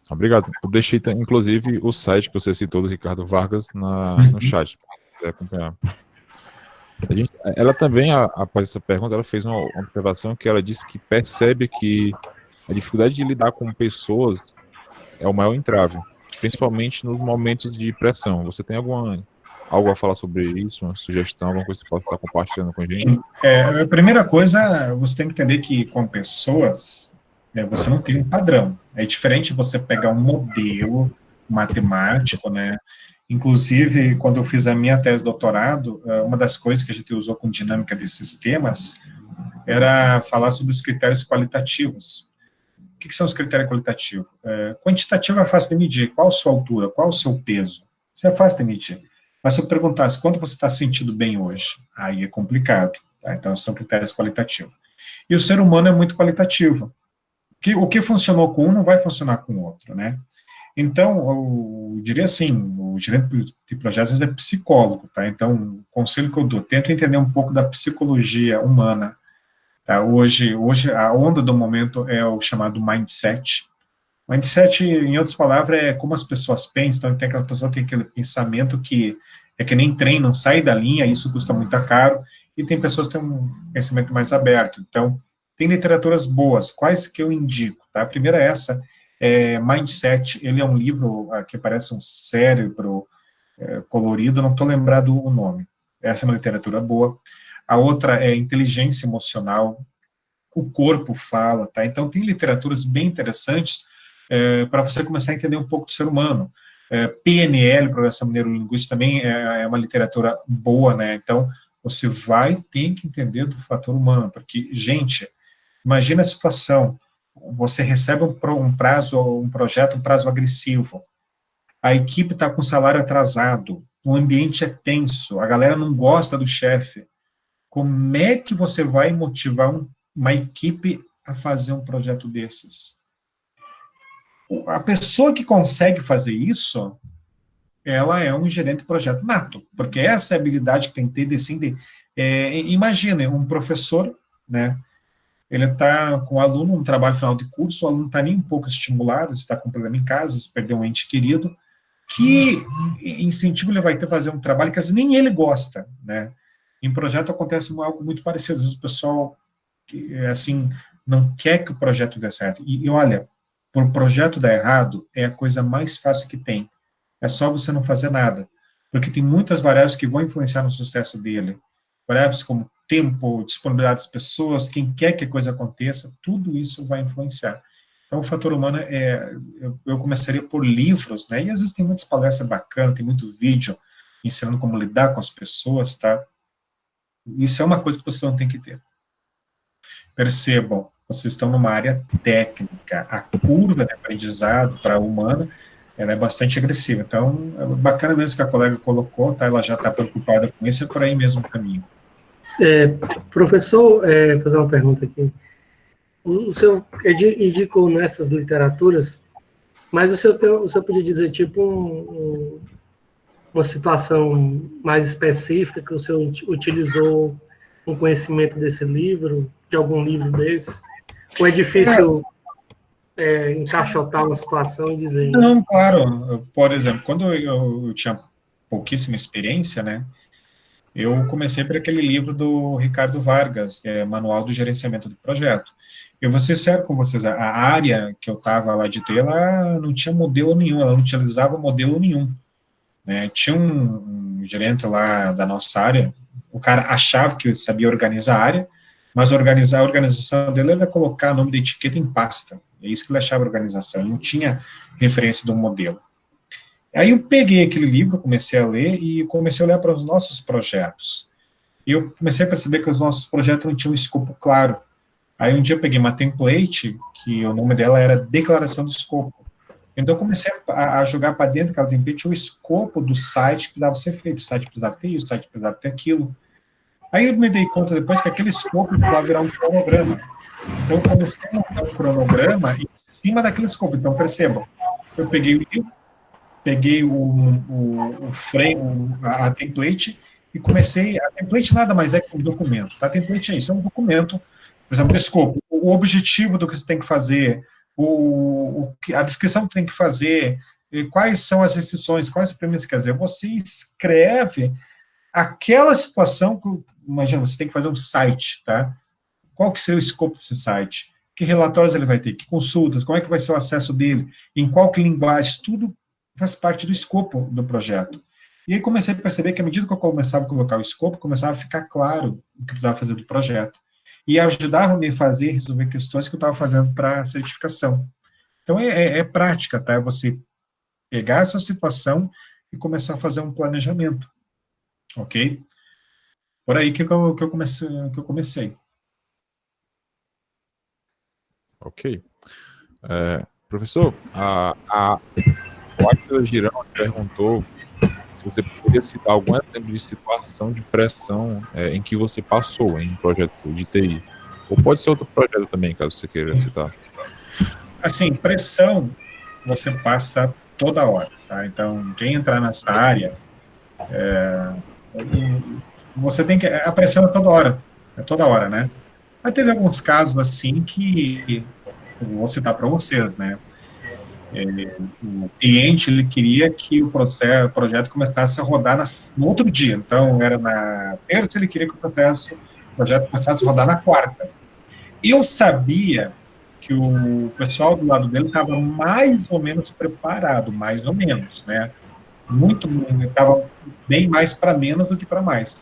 Obrigado. Eu deixei, inclusive, o site que você citou do Ricardo Vargas no chat, para quiser acompanhar. Ela também, após essa pergunta, ela fez uma observação que ela disse que percebe que a dificuldade de lidar com pessoas é o maior entrave, principalmente nos momentos de pressão. Você tem algo a falar sobre isso, uma sugestão, alguma coisa que você possa estar compartilhando com a gente? A primeira coisa, você tem que entender que com pessoas, você não tem um padrão. É diferente você pegar um modelo matemático, né? Inclusive, quando eu fiz a minha tese de doutorado, uma das coisas que a gente usou com dinâmica de sistemas era falar sobre os critérios qualitativos. O que são os critérios qualitativos? Quantitativo é fácil de medir. Qual a sua altura? Qual o seu peso? Isso é fácil de medir. Mas se eu perguntasse quanto você está sentindo bem hoje, aí é complicado. Tá? Então, são critérios qualitativos. E o ser humano é muito qualitativo. O que funcionou com um não vai funcionar com o outro, né? Então, eu diria assim, o gerente de projetos às vezes é psicólogo, tá? Então, o conselho que eu dou, tento entender um pouco da psicologia humana. Tá? Hoje a onda do momento é o chamado mindset. Mindset, em outras palavras, é como as pessoas pensam. Então, aquela pessoa tem aquele pensamento que é que nem trem, não sai da linha, isso custa muito caro, e tem pessoas que têm um pensamento mais aberto. Então, tem literaturas boas. Quais que eu indico? Tá? A primeira é essa, Mindset. Ele é um livro que parece um cérebro colorido, não estou lembrado o nome. Essa é uma literatura boa. A outra é Inteligência Emocional. O Corpo Fala. Tá? Então, tem literaturas bem interessantes para você começar a entender um pouco do ser humano. PNL, Programação Neurolinguística, também é uma literatura boa, né? Então, você vai ter que entender do fator humano, porque, gente, imagina a situação, você recebe um projeto, um prazo agressivo, a equipe está com salário atrasado, o ambiente é tenso, a galera não gosta do chefe. Como é que você vai motivar uma equipe a fazer um projeto desses? A pessoa que consegue fazer isso, ela é um gerente de projeto nato, porque essa é a habilidade que tem que ter, assim, imagine um professor, né, ele está com o aluno, um trabalho final de curso, o aluno está nem um pouco estimulado, está com problema em casa, se perdeu um ente querido, que incentivo ele vai ter a fazer um trabalho que às vezes nem ele gosta, né? Em projeto acontece algo muito parecido, às vezes o pessoal, assim, não quer que o projeto dê certo, e olha, por projeto dar errado, é a coisa mais fácil que tem. É só você não fazer nada. Porque tem muitas variáveis que vão influenciar no sucesso dele. Variáveis como tempo, disponibilidade das pessoas, quem quer que a coisa aconteça, tudo isso vai influenciar. Então, o fator humano eu começaria por livros, né? E às vezes tem muitas palestras bacanas, tem muito vídeo ensinando como lidar com as pessoas, tá? Isso é uma coisa que vocês não têm que ter. Percebam, vocês estão numa área técnica, a curva de aprendizado para a humana, ela é bastante agressiva, então, é bacana mesmo que a colega colocou, tá? Ela já está preocupada com isso, é por aí mesmo o caminho. Professor, fazer uma pergunta aqui. O senhor indicou nessas literaturas, mas o senhor podia dizer, tipo, uma situação mais específica que o senhor utilizou um conhecimento desse livro, de algum livro desse? Ou é difícil encaixotar uma situação e dizer... Não, claro. Por exemplo, quando eu tinha pouquíssima experiência, né, eu comecei por aquele livro do Ricardo Vargas, Manual do Gerenciamento do Projeto. Eu vou ser sério com vocês, a área que eu estava lá de TI, ela não tinha modelo nenhum, ela não utilizava modelo nenhum. Né? Tinha um gerente lá da nossa área, o cara achava que sabia organizar a área, mas a organização dele era colocar o nome da etiqueta em pasta. É isso que ele achava organização, ele não tinha referência de um modelo. Aí eu peguei aquele livro, comecei a ler, e comecei a olhar para os nossos projetos. E eu comecei a perceber que os nossos projetos não tinham um escopo claro. Aí um dia eu peguei uma template, que o nome dela era Declaração do Escopo. Então, eu comecei a jogar para dentro daquela template o escopo do site que precisava ser feito. O site precisava ter isso, o site precisava ter aquilo. Aí eu me dei conta depois que aquele escopo precisava virar um cronograma. Então, eu comecei a montar um cronograma em cima daquele escopo. Então, percebam, eu peguei o livro, peguei o frame, a template, e comecei... A template nada mais é que um documento. Tá? A template é isso, é um documento, por exemplo, o escopo, o objetivo do que você tem que fazer, a descrição que tem que fazer, quais são as restrições, quais as premissas, quer dizer, você escreve aquela situação, imagina, você tem que fazer um site, tá? Qual que seria o escopo desse site? Que relatórios ele vai ter? Que consultas? Como é que vai ser o acesso dele? Em qual que linguagem? Tudo faz parte do escopo do projeto. E aí comecei a perceber que, à medida que eu começava a colocar o escopo, começava a ficar claro o que precisava fazer do projeto. E ajudava-me a resolver questões que eu estava fazendo para a certificação. Então, é prática, tá? É você pegar essa situação e começar a fazer um planejamento. Ok? Por aí que eu comecei. Ok. Professor, o Atila Girão perguntou se você poderia citar algum exemplo de situação de pressão em que você passou em um projeto de TI. Ou pode ser outro projeto também, caso você queira citar. Assim, pressão você passa toda hora, tá? Então, quem entrar nessa área, você tem que... A pressão é toda hora, né? Mas teve alguns casos, assim, que eu vou citar para vocês, né? O cliente, ele queria que o projeto começasse a rodar no outro dia. Então, era na terça, ele queria que o projeto começasse a rodar na quarta. Eu sabia que o pessoal do lado dele estava mais ou menos preparado, mais ou menos, né? Estava bem mais para menos do que para mais.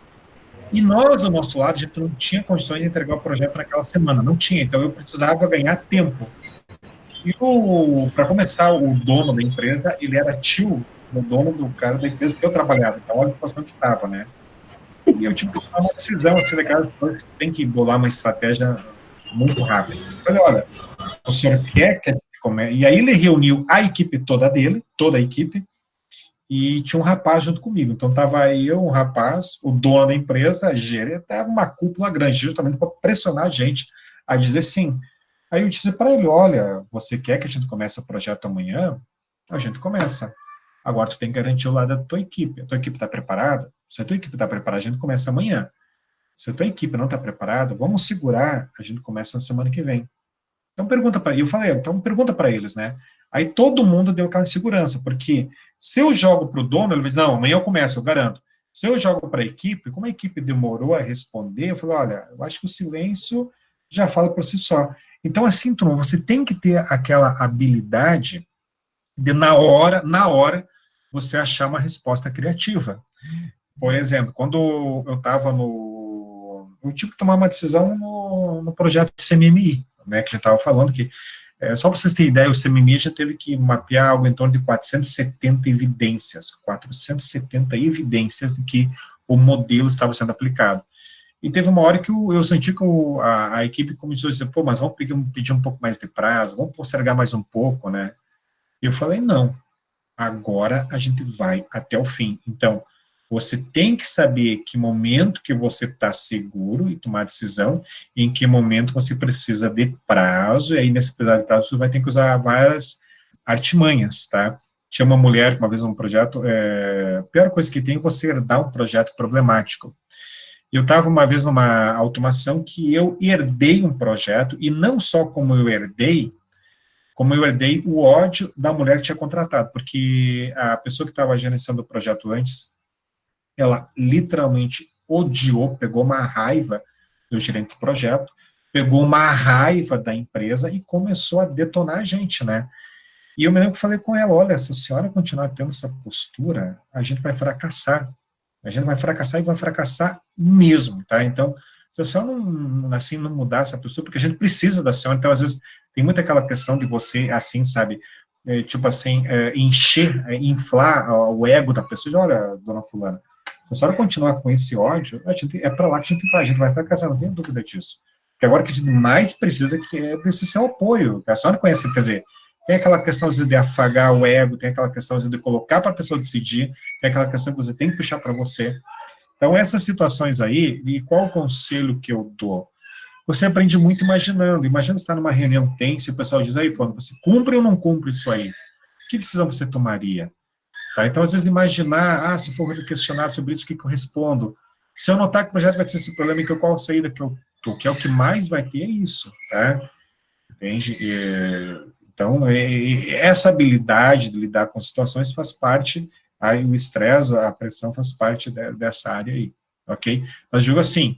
E nós, do nosso lado, a gente não tinha condições de entregar o projeto naquela semana, não tinha, então eu precisava ganhar tempo. E, para começar, o dono da empresa, ele era tio do dono do cara da empresa que eu trabalhava, então olha a situação que estava, né? E eu tive que tomar uma decisão, assim, daquelas coisas que tem que bolar uma estratégia muito rápida. Eu falei, olha, o senhor quer que a gente comece? E aí ele reuniu a equipe toda dele, toda a equipe, e tinha um rapaz junto comigo. Então, estava eu, um rapaz, o dono da empresa, a gerente, estava uma cúpula grande, justamente para pressionar a gente a dizer sim. Aí eu disse para ele, olha, você quer que a gente comece o projeto amanhã? A gente começa. Agora, tu tem que garantir o lado da tua equipe. A tua equipe está preparada? Se a tua equipe está preparada, a gente começa amanhã. Se a tua equipe não está preparada, vamos segurar, a gente começa na semana que vem. Então, pergunta para eles. Eu falei, então pergunta para eles, né? Aí todo mundo deu aquela insegurança, porque se eu jogo para o dono, ele vai dizer, não, amanhã eu começo, eu garanto. Se eu jogo para a equipe, como a equipe demorou a responder, eu falei, olha, eu acho que o silêncio já fala por si só. Então, assim, turma, você tem que ter aquela habilidade de, na hora, você achar uma resposta criativa. Por exemplo, quando eu estava eu tive que tomar uma decisão no projeto de CMMI, né, que a gente estava falando que, só para vocês terem ideia, o CMMI já teve que mapear algo em torno de 470 evidências de que o modelo estava sendo aplicado. E teve uma hora que eu senti que a equipe começou a dizer, pô, mas vamos pedir um pouco mais de prazo, vamos postergar mais um pouco, né? E eu falei, não, agora a gente vai até o fim. Então, você tem que saber que momento que você está seguro e tomar decisão, e em que momento você precisa de prazo, e aí nesse período de prazo você vai ter que usar várias artimanhas, tá? Tinha uma mulher, uma vez num projeto, a pior coisa que tem é você herdar um projeto problemático. Eu estava uma vez numa automação que eu herdei um projeto, e não só como eu herdei o ódio da mulher que tinha contratado, porque a pessoa que estava gerenciando o projeto antes, ela literalmente odiou, pegou uma raiva do gerente do projeto, pegou uma raiva da empresa e começou a detonar a gente, né? E eu me lembro que falei com ela, olha, se a senhora continuar tendo essa postura, a gente vai fracassar. A gente vai fracassar e vai fracassar mesmo, tá? Então, se a senhora não mudar essa postura, porque a gente precisa da senhora, então, às vezes, tem muita aquela questão de você, assim, sabe, inflar o ego da pessoa, olha, dona fulana, se a senhora continuar com esse ódio, é para lá que a gente vai fracassar, não tenho dúvida disso. Porque agora o que a gente mais precisa é desse seu apoio, a senhora conhece, quer dizer, Tem aquela questão às vezes, de afagar o ego, tem aquela questão às vezes, de colocar para a pessoa decidir, tem aquela questão que você tem que puxar para você. Então, essas situações aí, e qual o conselho que eu dou? Você aprende muito imaginando. Imagina você estar numa reunião tensa e o pessoal diz, aí, Fulano, você cumpre ou não cumpre isso aí? Que decisão você tomaria? Tá? Então, às vezes, imaginar, se for questionado sobre isso, o que eu respondo? Se eu notar que o projeto vai ter esse problema, qual a saída que eu tô? Que é o que mais vai ter, é isso, tá? Entende? Então, essa habilidade de lidar com situações faz parte, aí o estresse, a pressão faz parte dessa área aí, ok? Mas digo assim,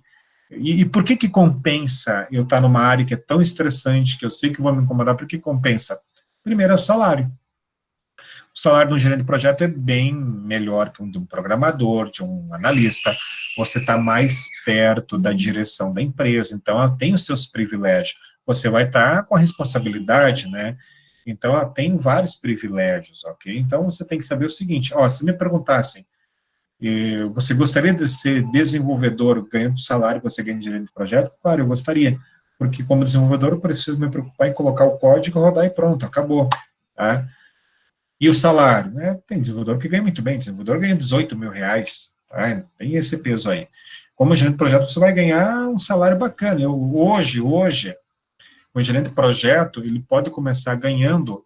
e por que compensa eu estar numa área que é tão estressante, que eu sei que vou me incomodar, por que compensa? Primeiro é o salário. O salário de um gerente de projeto é bem melhor que de um programador, de um analista. Você está mais perto da direção da empresa, então ela tem os seus privilégios. Você vai estar com a responsabilidade, né? Então ela tem vários privilégios, ok? Então você tem que saber o seguinte, se me perguntassem, você gostaria de ser desenvolvedor ganhando o salário que você ganha de gerente de projeto? Claro, eu gostaria, porque como desenvolvedor eu preciso me preocupar em colocar o código, rodar e pronto, acabou, tá? E o salário, né? Tem desenvolvedor que ganha muito bem, desenvolvedor ganha 18 mil reais, tá? Tem esse peso aí. Como gerente de projeto, você vai ganhar um salário bacana. Hoje, o gerente de projeto, ele pode começar ganhando,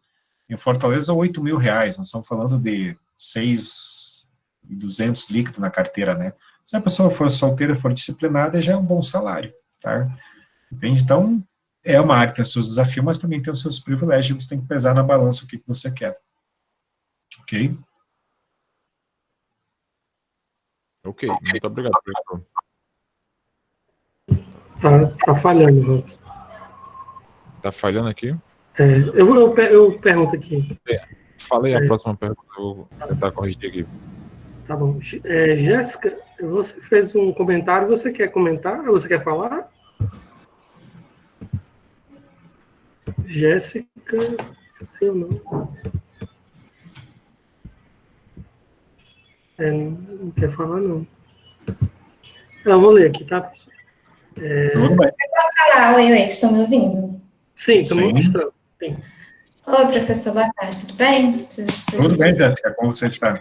em Fortaleza, 8 mil reais. Nós estamos falando de 6.200 líquido na carteira, né? Se a pessoa for solteira, for disciplinada, já é um bom salário, tá? Entende? Então, é uma área que tem seus desafios, mas também tem os seus privilégios, você tem que pesar na balança o que você quer. Ok? Ok, muito obrigado, professor. Tá falhando, Robson. Tá falhando aqui? Eu pergunto aqui. Falei a próxima pergunta, eu vou tentar corrigir aqui. Tá bom. Jéssica, você fez um comentário, você quer comentar? Você quer falar? Jéssica, sim ou não? Não quer falar, não. Eu vou ler aqui, tá, professor? Tudo bem. Eu posso falar? Oi, vocês estão me ouvindo? Sim, estamos mostrando. Sim. Oi, professor, boa tarde, tudo bem? Tudo bem, Jéssica, como você está?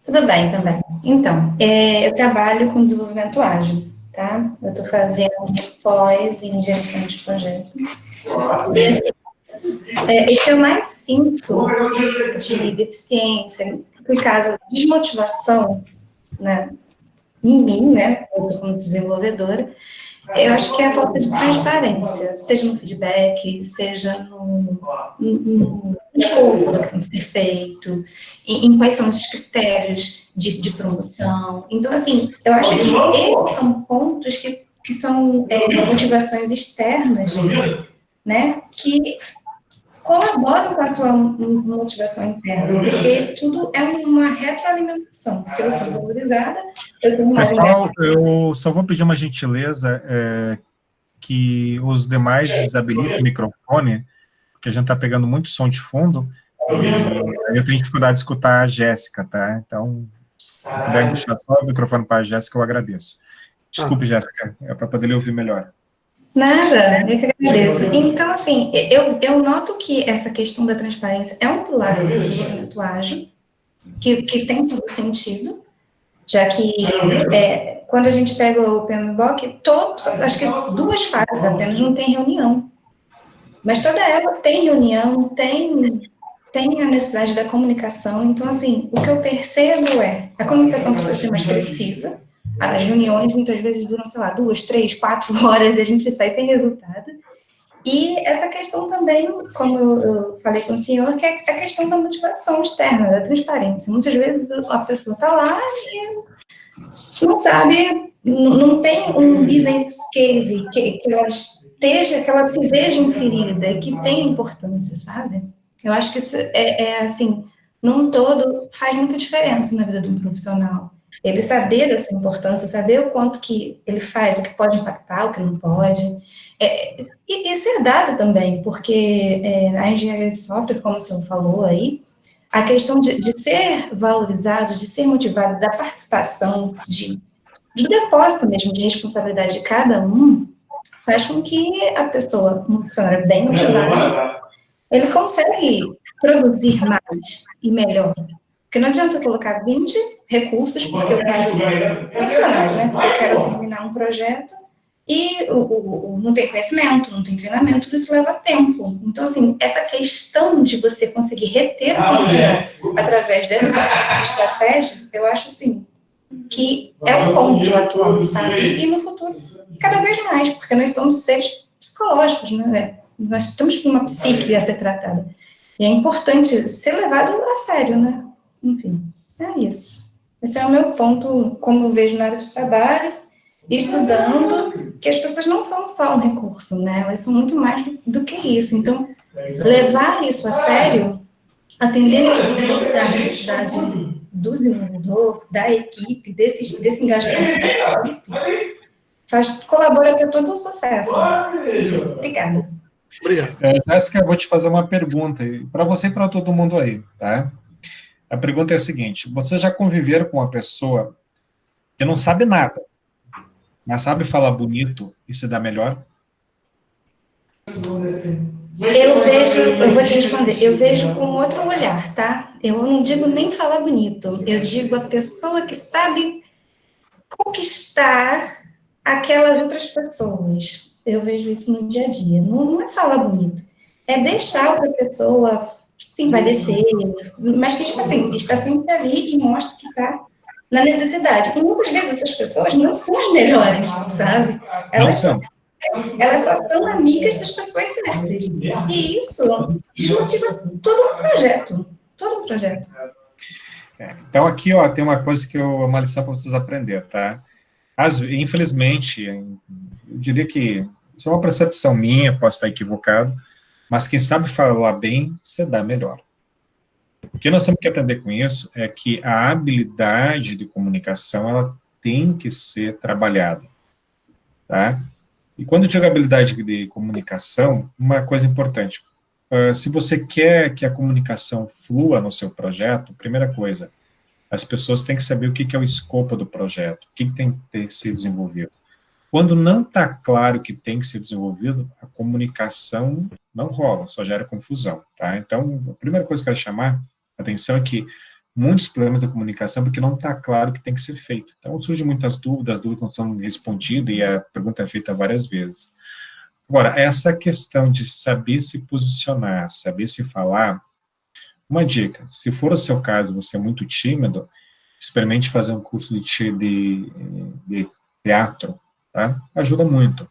Tudo bem também. Então, eu trabalho com desenvolvimento ágil, tá? Eu estou fazendo pós em gestão de projeto. E assim, o que eu mais sinto de deficiência, no caso de desmotivação, né, em mim, né, eu como desenvolvedora, eu acho que é a falta de transparência, seja no feedback, seja no escopo do que tem que ser feito, em quais são os critérios de promoção. Então, assim, eu acho que esses são pontos que são motivações externas, né, que colaboram com a sua motivação interna, porque tudo é uma retroalimentação. Se eu sou valorizada, eu tenho mais... Pessoal, eu só vou pedir uma gentileza, que os demais desabilitem o microfone, porque a gente está pegando muito som de fundo, e eu tenho dificuldade de escutar a Jéssica, tá? Então, se puder deixar só o microfone para a Jéssica, eu agradeço. Desculpe, Jéssica, é para poder lhe ouvir melhor. Nada, eu que agradeço. Então, assim, eu noto que essa questão da transparência é um pilar do desenvolvimento ágil, que tem todo sentido, já que quando a gente pega o PMBOK, acho que 2 fases apenas não tem reunião. Mas toda ela tem reunião, tem a necessidade da comunicação. Então, assim, o que eu percebo a comunicação precisa ser mais precisa. As reuniões muitas vezes duram, sei lá, 2, 3, 4 horas e a gente sai sem resultado. E essa questão também, como eu falei com o senhor, que é a questão da motivação externa, da transparência. Muitas vezes a pessoa está lá e não sabe, não tem um business case que ela se veja inserida e que tenha importância, sabe? Eu acho que isso assim, num todo, faz muita diferença na vida de um profissional. Ele saber da sua importância, saber o quanto que ele faz, o que pode impactar, o que não pode. E ser dado também, porque a engenharia de software, como o senhor falou aí, a questão de ser valorizado, de ser motivado, da participação, do depósito mesmo de responsabilidade de cada um, faz com que a pessoa, um funcionário bem motivado, ele consegue produzir mais e melhor. Porque não adianta eu colocar 20 recursos, porque eu quero profissionais, né? Porque eu quero terminar um projeto e não tem conhecimento, não tem treinamento, tudo isso leva tempo. Então, assim, essa questão de você conseguir reter o funcionário através dessas estratégias, eu acho, assim, que é o ponto atual, sabe? E no futuro, cada vez mais, porque nós somos seres psicológicos, né? Nós temos uma psique a ser tratada. E é importante ser levado a sério, né? Enfim, é isso. Esse é o meu ponto, como eu vejo na área de trabalho, estudando, que as pessoas não são só um recurso, né? Elas são muito mais do que isso. Então, levar isso a sério, atender a necessidade do desenvolvedor, da equipe, desse engajamento da equipe, colabora para todo o sucesso. Obrigada. Obrigado. Jéssica, eu vou te fazer uma pergunta, para você e para todo mundo aí, tá? A pergunta é a seguinte: vocês já conviveram com uma pessoa que não sabe nada, mas sabe falar bonito e se dá melhor? Eu vou te responder, eu vejo com outro olhar, tá? Eu não digo nem falar bonito, eu digo a pessoa que sabe conquistar aquelas outras pessoas. Eu vejo isso no dia a dia. Não é falar bonito, é deixar outra pessoa, sim, vai descer, mas que, tipo assim, está sempre ali e mostra que está na necessidade. E muitas vezes essas pessoas não são as melhores, sabe? Elas só são amigas das pessoas certas. E isso desmotiva todo um projeto. Todo um projeto. Então, aqui, ó, tem uma coisa uma lição para vocês aprenderem, tá? Infelizmente, eu diria que isso é uma percepção minha, posso estar equivocado, mas quem sabe falar bem, se dá melhor. O que nós temos que aprender com isso é que a habilidade de comunicação, ela tem que ser trabalhada, tá? E quando eu digo habilidade de comunicação, uma coisa importante, se você quer que a comunicação flua no seu projeto, primeira coisa, as pessoas têm que saber o que é o escopo do projeto, o que tem que ser desenvolvido. Quando não está claro o que tem que ser desenvolvido, a comunicação não rola, só gera confusão, tá? Então, a primeira coisa que eu quero chamar a atenção é que muitos problemas da comunicação porque não está claro o que tem que ser feito. Então, surgem muitas dúvidas, as dúvidas não são respondidas e a pergunta é feita várias vezes. Agora, essa questão de saber se posicionar, saber se falar, uma dica, se for o seu caso, você é muito tímido, experimente fazer um curso de teatro, tá? Ajuda muito.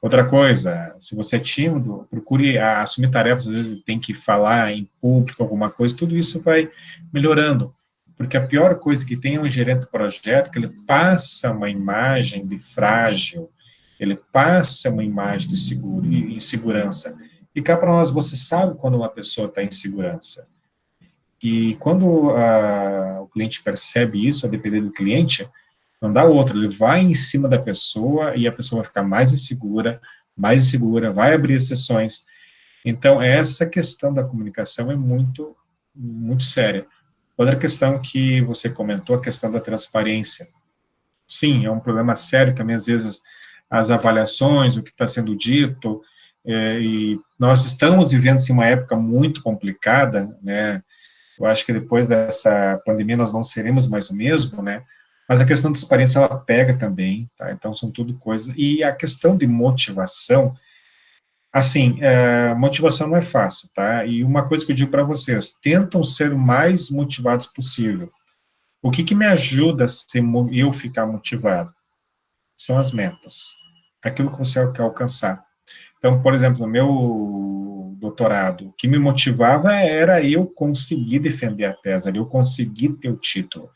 Outra coisa, se você é tímido, procure assumir tarefas, às vezes tem que falar em público, alguma coisa, tudo isso vai melhorando, porque a pior coisa que tem é um gerente do projeto, que ele passa uma imagem de frágil, ele passa uma imagem de insegurança, e cá para nós, você sabe quando uma pessoa está em segurança, e quando o cliente percebe isso, a depender do cliente, não dá outra, ele vai em cima da pessoa e a pessoa vai ficar mais insegura, vai abrir exceções. Então, essa questão da comunicação é muito, muito séria. Outra questão que você comentou, a questão da transparência. Sim, é um problema sério também, às vezes, as avaliações, o que está sendo dito, e nós estamos vivendo assim, uma época muito complicada, né? Eu acho que depois dessa pandemia nós não seremos mais o mesmo, né? Mas a questão da transparência, ela pega também, tá? Então, são tudo coisas... E a questão de motivação, assim, motivação não é fácil, tá? E uma coisa que eu digo para vocês, tentam ser o mais motivados possível. O que me ajuda a eu ficar motivado? São as metas. Aquilo que você quer alcançar. Então, por exemplo, no meu doutorado, o que me motivava era eu conseguir defender a tese, eu conseguir ter o título.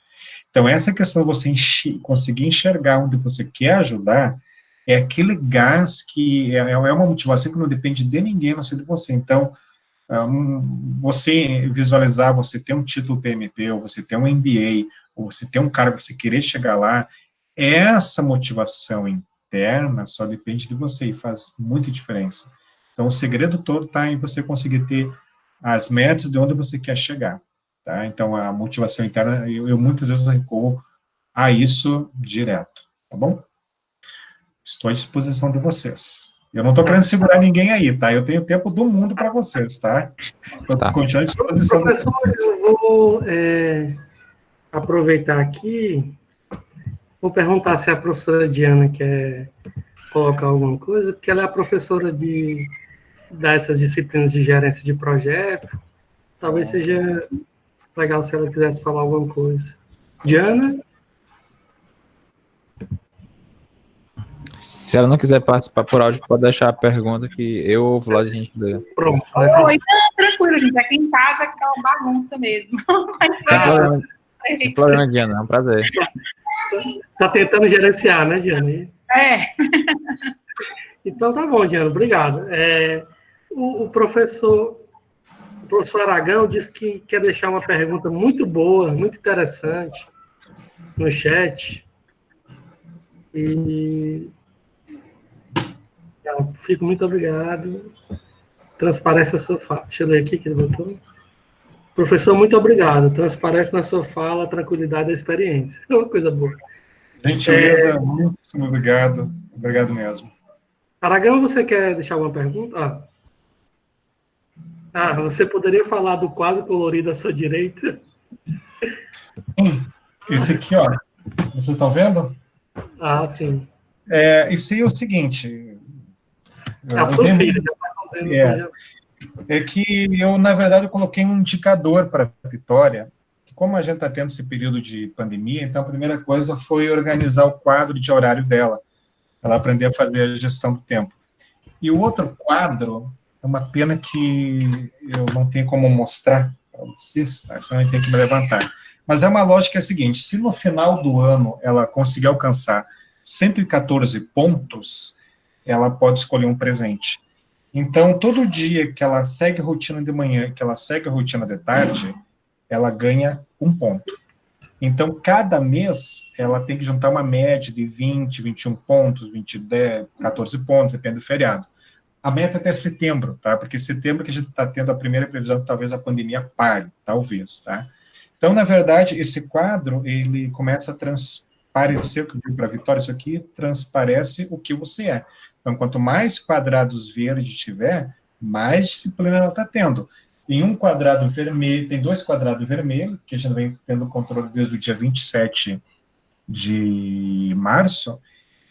Então, essa questão de você conseguir enxergar onde você quer ajudar, é aquele gás que é uma motivação que não depende de ninguém, a não ser de você. Então, você visualizar, você ter um título PMP, ou você ter um MBA, ou você ter um cargo que você querer chegar lá, essa motivação interna só depende de você e faz muita diferença. Então, o segredo todo está em você conseguir ter as metas de onde você quer chegar. Tá? Então, a motivação interna, eu muitas vezes recorro a isso direto, tá bom? Estou à disposição de vocês. Eu não estou querendo segurar ninguém aí, tá? Eu tenho tempo do mundo para vocês, tá? Eu Tá. continuo à disposição. Professor, eu vou aproveitar aqui, vou perguntar se a professora Diana quer colocar alguma coisa, porque ela é a professora dessas disciplinas de gerência de projeto. Talvez seja legal se ela quisesse falar alguma coisa. Diana? Se ela não quiser participar por áudio, pode deixar a pergunta que eu ou o Vlad a gente lê. Pronto. Oi, não, tranquilo, gente. Aqui em casa é uma bagunça mesmo. Sem problema, Diana, é um prazer. Está tentando gerenciar, né, Diana? É. Então tá bom, Diana, obrigado. O professor Aragão disse que quer deixar uma pergunta muito boa, muito interessante no chat. E fico muito obrigado. Transparece a sua fala. Deixa eu ler aqui que ele botou. Professor, muito obrigado. Transparece na sua fala a tranquilidade da experiência. É uma coisa boa. Gentileza, muitíssimo obrigado. Obrigado mesmo. Aragão, você quer deixar alguma pergunta? Você poderia falar do quadro colorido à sua direita? Esse aqui, ó. Vocês estão vendo? Sim. Isso aí é o seguinte. A sua filha já está fazendo. É que eu, na verdade, eu coloquei um indicador para a Vitória, que como a gente está tendo esse período de pandemia, então a primeira coisa foi organizar o quadro de horário dela, para ela aprender a fazer a gestão do tempo. E o outro quadro, é uma pena que eu não tenho como mostrar para vocês, tá? Senão eu tenho que me levantar. Mas é uma lógica seguinte, se no final do ano ela conseguir alcançar 114 pontos, ela pode escolher um presente. Então, todo dia que ela segue a rotina de manhã, que ela segue a rotina de tarde, ela ganha 1 ponto. Então, cada mês, ela tem que juntar uma média de 20, 21 pontos, 20, 10, 14 pontos, depende do feriado. A meta é até setembro, tá? Porque setembro que a gente está tendo a primeira previsão que talvez a pandemia pare, talvez, tá? Então, na verdade, esse quadro, ele começa a transparecer, o que eu digo para a Vitória, isso aqui transparece o que você é. Então, quanto mais quadrados verdes tiver, mais disciplina ela está tendo. Tem um quadrado vermelho, tem 2 quadrados vermelhos, que a gente vem tendo controle desde o dia 27 de março,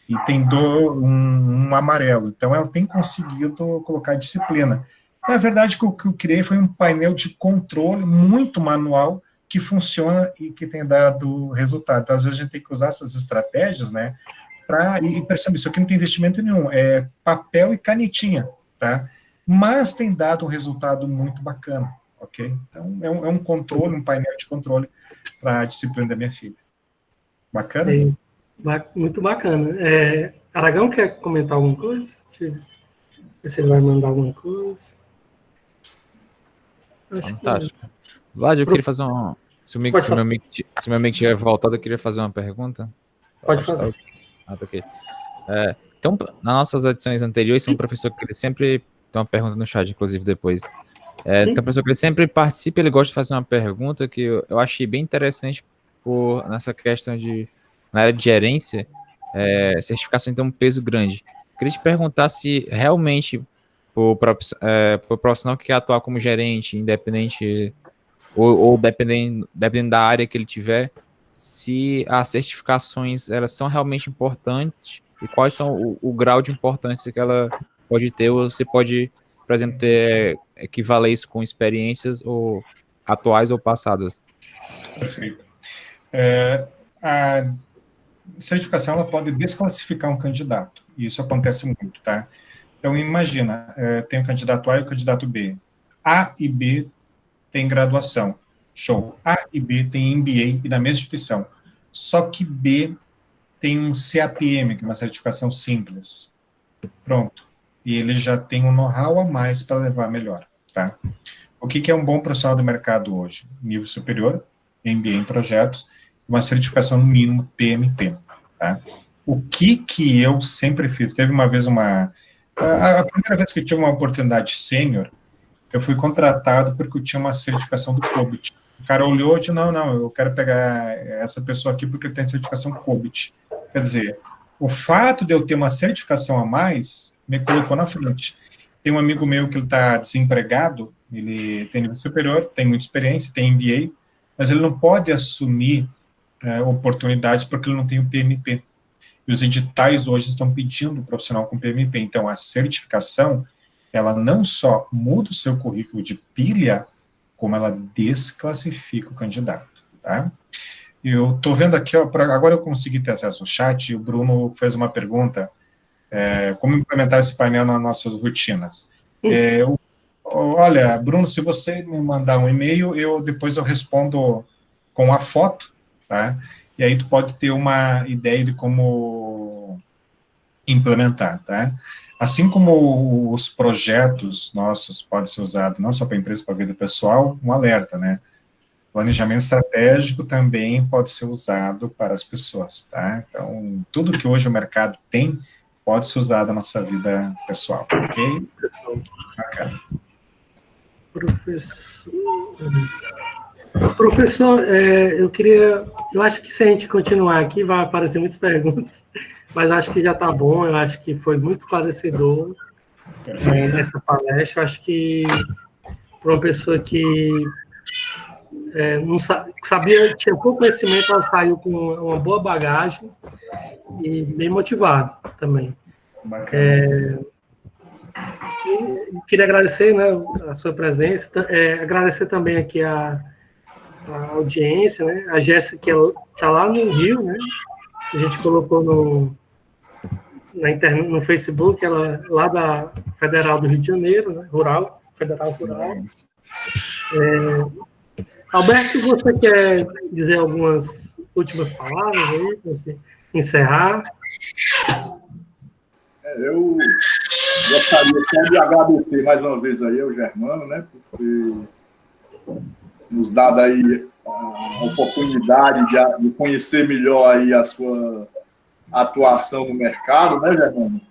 e tem um amarelo. Então, ela tem conseguido colocar disciplina. Na verdade, o que eu criei foi um painel de controle muito manual, que funciona e que tem dado resultado. Então, às vezes, a gente tem que usar essas estratégias, né? E percebe, isso aqui não tem investimento nenhum, é papel e canetinha, tá? Mas tem dado um resultado muito bacana, ok? Então, é um controle, um painel de controle para a disciplina da minha filha. Bacana? Sim, muito bacana. Aragão, quer comentar alguma coisa? Deixa eu ver se ele vai mandar alguma coisa. Fantástico. Vlad, eu queria fazer uma... Se meu amigo tiver voltado, eu queria fazer uma pergunta. Pode fazer. Tá ok. Então, nas nossas edições anteriores, tem um professor que ele sempre... Tem uma pergunta no chat, inclusive, depois. Tem um professor que ele sempre participa, ele gosta de fazer uma pergunta que eu achei bem interessante nessa questão na área de gerência, certificação tem um peso grande. Eu queria te perguntar se realmente o profissional que quer atuar como gerente, independente ou dependendo da área que ele tiver, se as certificações elas são realmente importantes e quais são o grau de importância que ela pode ter, ou você pode, por exemplo, equivaler isso com experiências ou atuais ou passadas. Perfeito. A certificação ela pode desclassificar um candidato, e isso acontece muito, tá? Então, imagina, tem o candidato A e o candidato B. A e B tem graduação, show. A e B tem MBA e na mesma instituição. Só que B tem um CAPM, que é uma certificação simples. Pronto. E ele já tem um know-how a mais para levar melhor, tá? O que é um bom profissional do mercado hoje? Nível superior, MBA em projetos, uma certificação no mínimo PMP, tá? O que eu sempre fiz? Teve uma vez a primeira vez que eu tive uma oportunidade sênior, eu fui contratado porque eu tinha uma certificação do COBIT. O cara olhou e disse, não, eu quero pegar essa pessoa aqui porque ele tem certificação COBIT. Quer dizer, o fato de eu ter uma certificação a mais me colocou na frente. Tem um amigo meu que ele está desempregado, ele tem nível superior, tem muita experiência, tem MBA, mas ele não pode assumir oportunidades porque ele não tem o PMP. E os editais hoje estão pedindo profissional com PMP. Então, a certificação, ela não só muda o seu currículo de pilha, como ela desclassifica o candidato, tá? Eu estou vendo aqui, ó, agora eu consegui ter acesso ao chat, e o Bruno fez uma pergunta, como implementar esse painel nas nossas rotinas. Olha, Bruno, se você me mandar um e-mail, depois eu respondo com a foto, tá? E aí tu pode ter uma ideia de como implementar, tá? Assim como os projetos nossos podem ser usados não só para a empresa, para a vida pessoal, um alerta, né? Planejamento estratégico também pode ser usado para as pessoas, tá? Então, tudo que hoje o mercado tem pode ser usado na nossa vida pessoal, ok? Bacana. Professor, eu acho que se a gente continuar aqui, vai aparecer muitas perguntas, mas acho que já está bom, eu acho que foi muito esclarecedor nessa palestra. Acho que para uma pessoa que não sabia, tinha pouco conhecimento, ela saiu com uma boa bagagem e bem motivado também. Queria agradecer, né, a sua presença, agradecer também aqui a audiência, né, a Jéssica, que está lá no Rio, né, a gente colocou no Facebook, ela lá da Federal do Rio de Janeiro, né, Federal Rural. Alberto, você quer dizer algumas últimas palavras aí, para você encerrar? Eu gostaria só de agradecer mais uma vez aí ao Germano, né, por ter nos dado aí a oportunidade de conhecer melhor aí a sua atuação no mercado, né, Germano?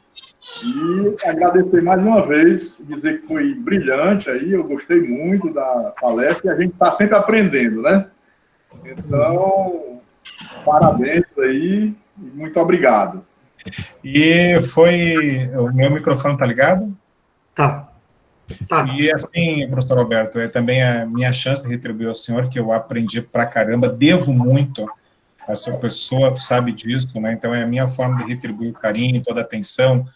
E agradecer mais uma vez, dizer que foi brilhante aí, eu gostei muito da palestra e a gente está sempre aprendendo, né? Então, parabéns aí e muito obrigado. E o meu microfone tá ligado? Tá. E assim, professor Alberto, é também a minha chance de retribuir ao senhor, que eu aprendi pra caramba, devo muito a sua pessoa, tu sabe disso, né? Então é a minha forma de retribuir o carinho, toda a atenção.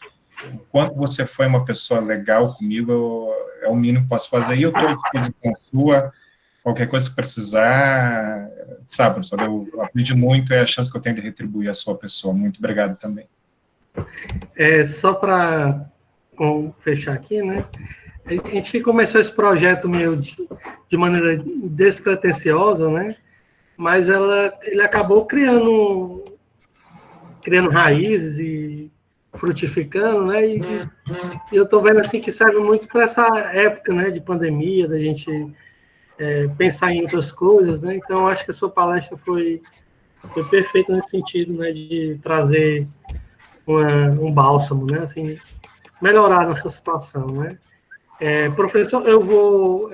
O quanto você foi uma pessoa legal comigo, é o mínimo que posso fazer. E eu estou à disposição sua, qualquer coisa que precisar, sabe, professor, eu aprendi muito, é a chance que eu tenho de retribuir a sua pessoa. Muito obrigado também. Só para fechar aqui, né? A gente começou esse projeto meio de maneira despretensiosa, né? Mas ele acabou criando raízes e frutificando, né? E eu estou vendo assim que serve muito para essa época, né? De pandemia, da gente pensar em outras coisas, né? Então acho que a sua palestra foi perfeita nesse sentido, né? De trazer um bálsamo, né? Assim, melhorar a nossa situação, né? Professor, eu vou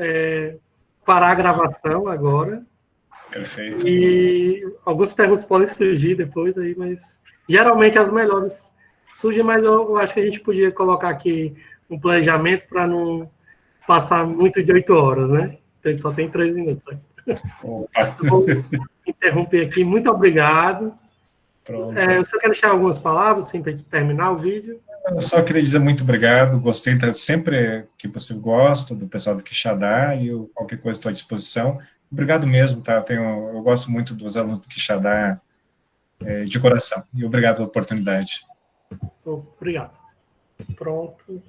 parar a gravação agora. Perfeito. E algumas perguntas podem surgir depois aí, mas geralmente as melhores surgem, mas eu acho que a gente podia colocar aqui um planejamento para não passar muito de 8 horas, né? Então a gente só tem 3 minutos. Né? Eu vou interromper aqui. Muito obrigado. O senhor quer deixar algumas palavras, assim, para a gente terminar o vídeo? Eu só queria dizer muito obrigado, gostei, sempre que você gosta do pessoal do Quixadá, e qualquer coisa estou à disposição. Obrigado mesmo, tá? Eu gosto muito dos alunos do Quixadá de coração, e obrigado pela oportunidade. Obrigado. Pronto.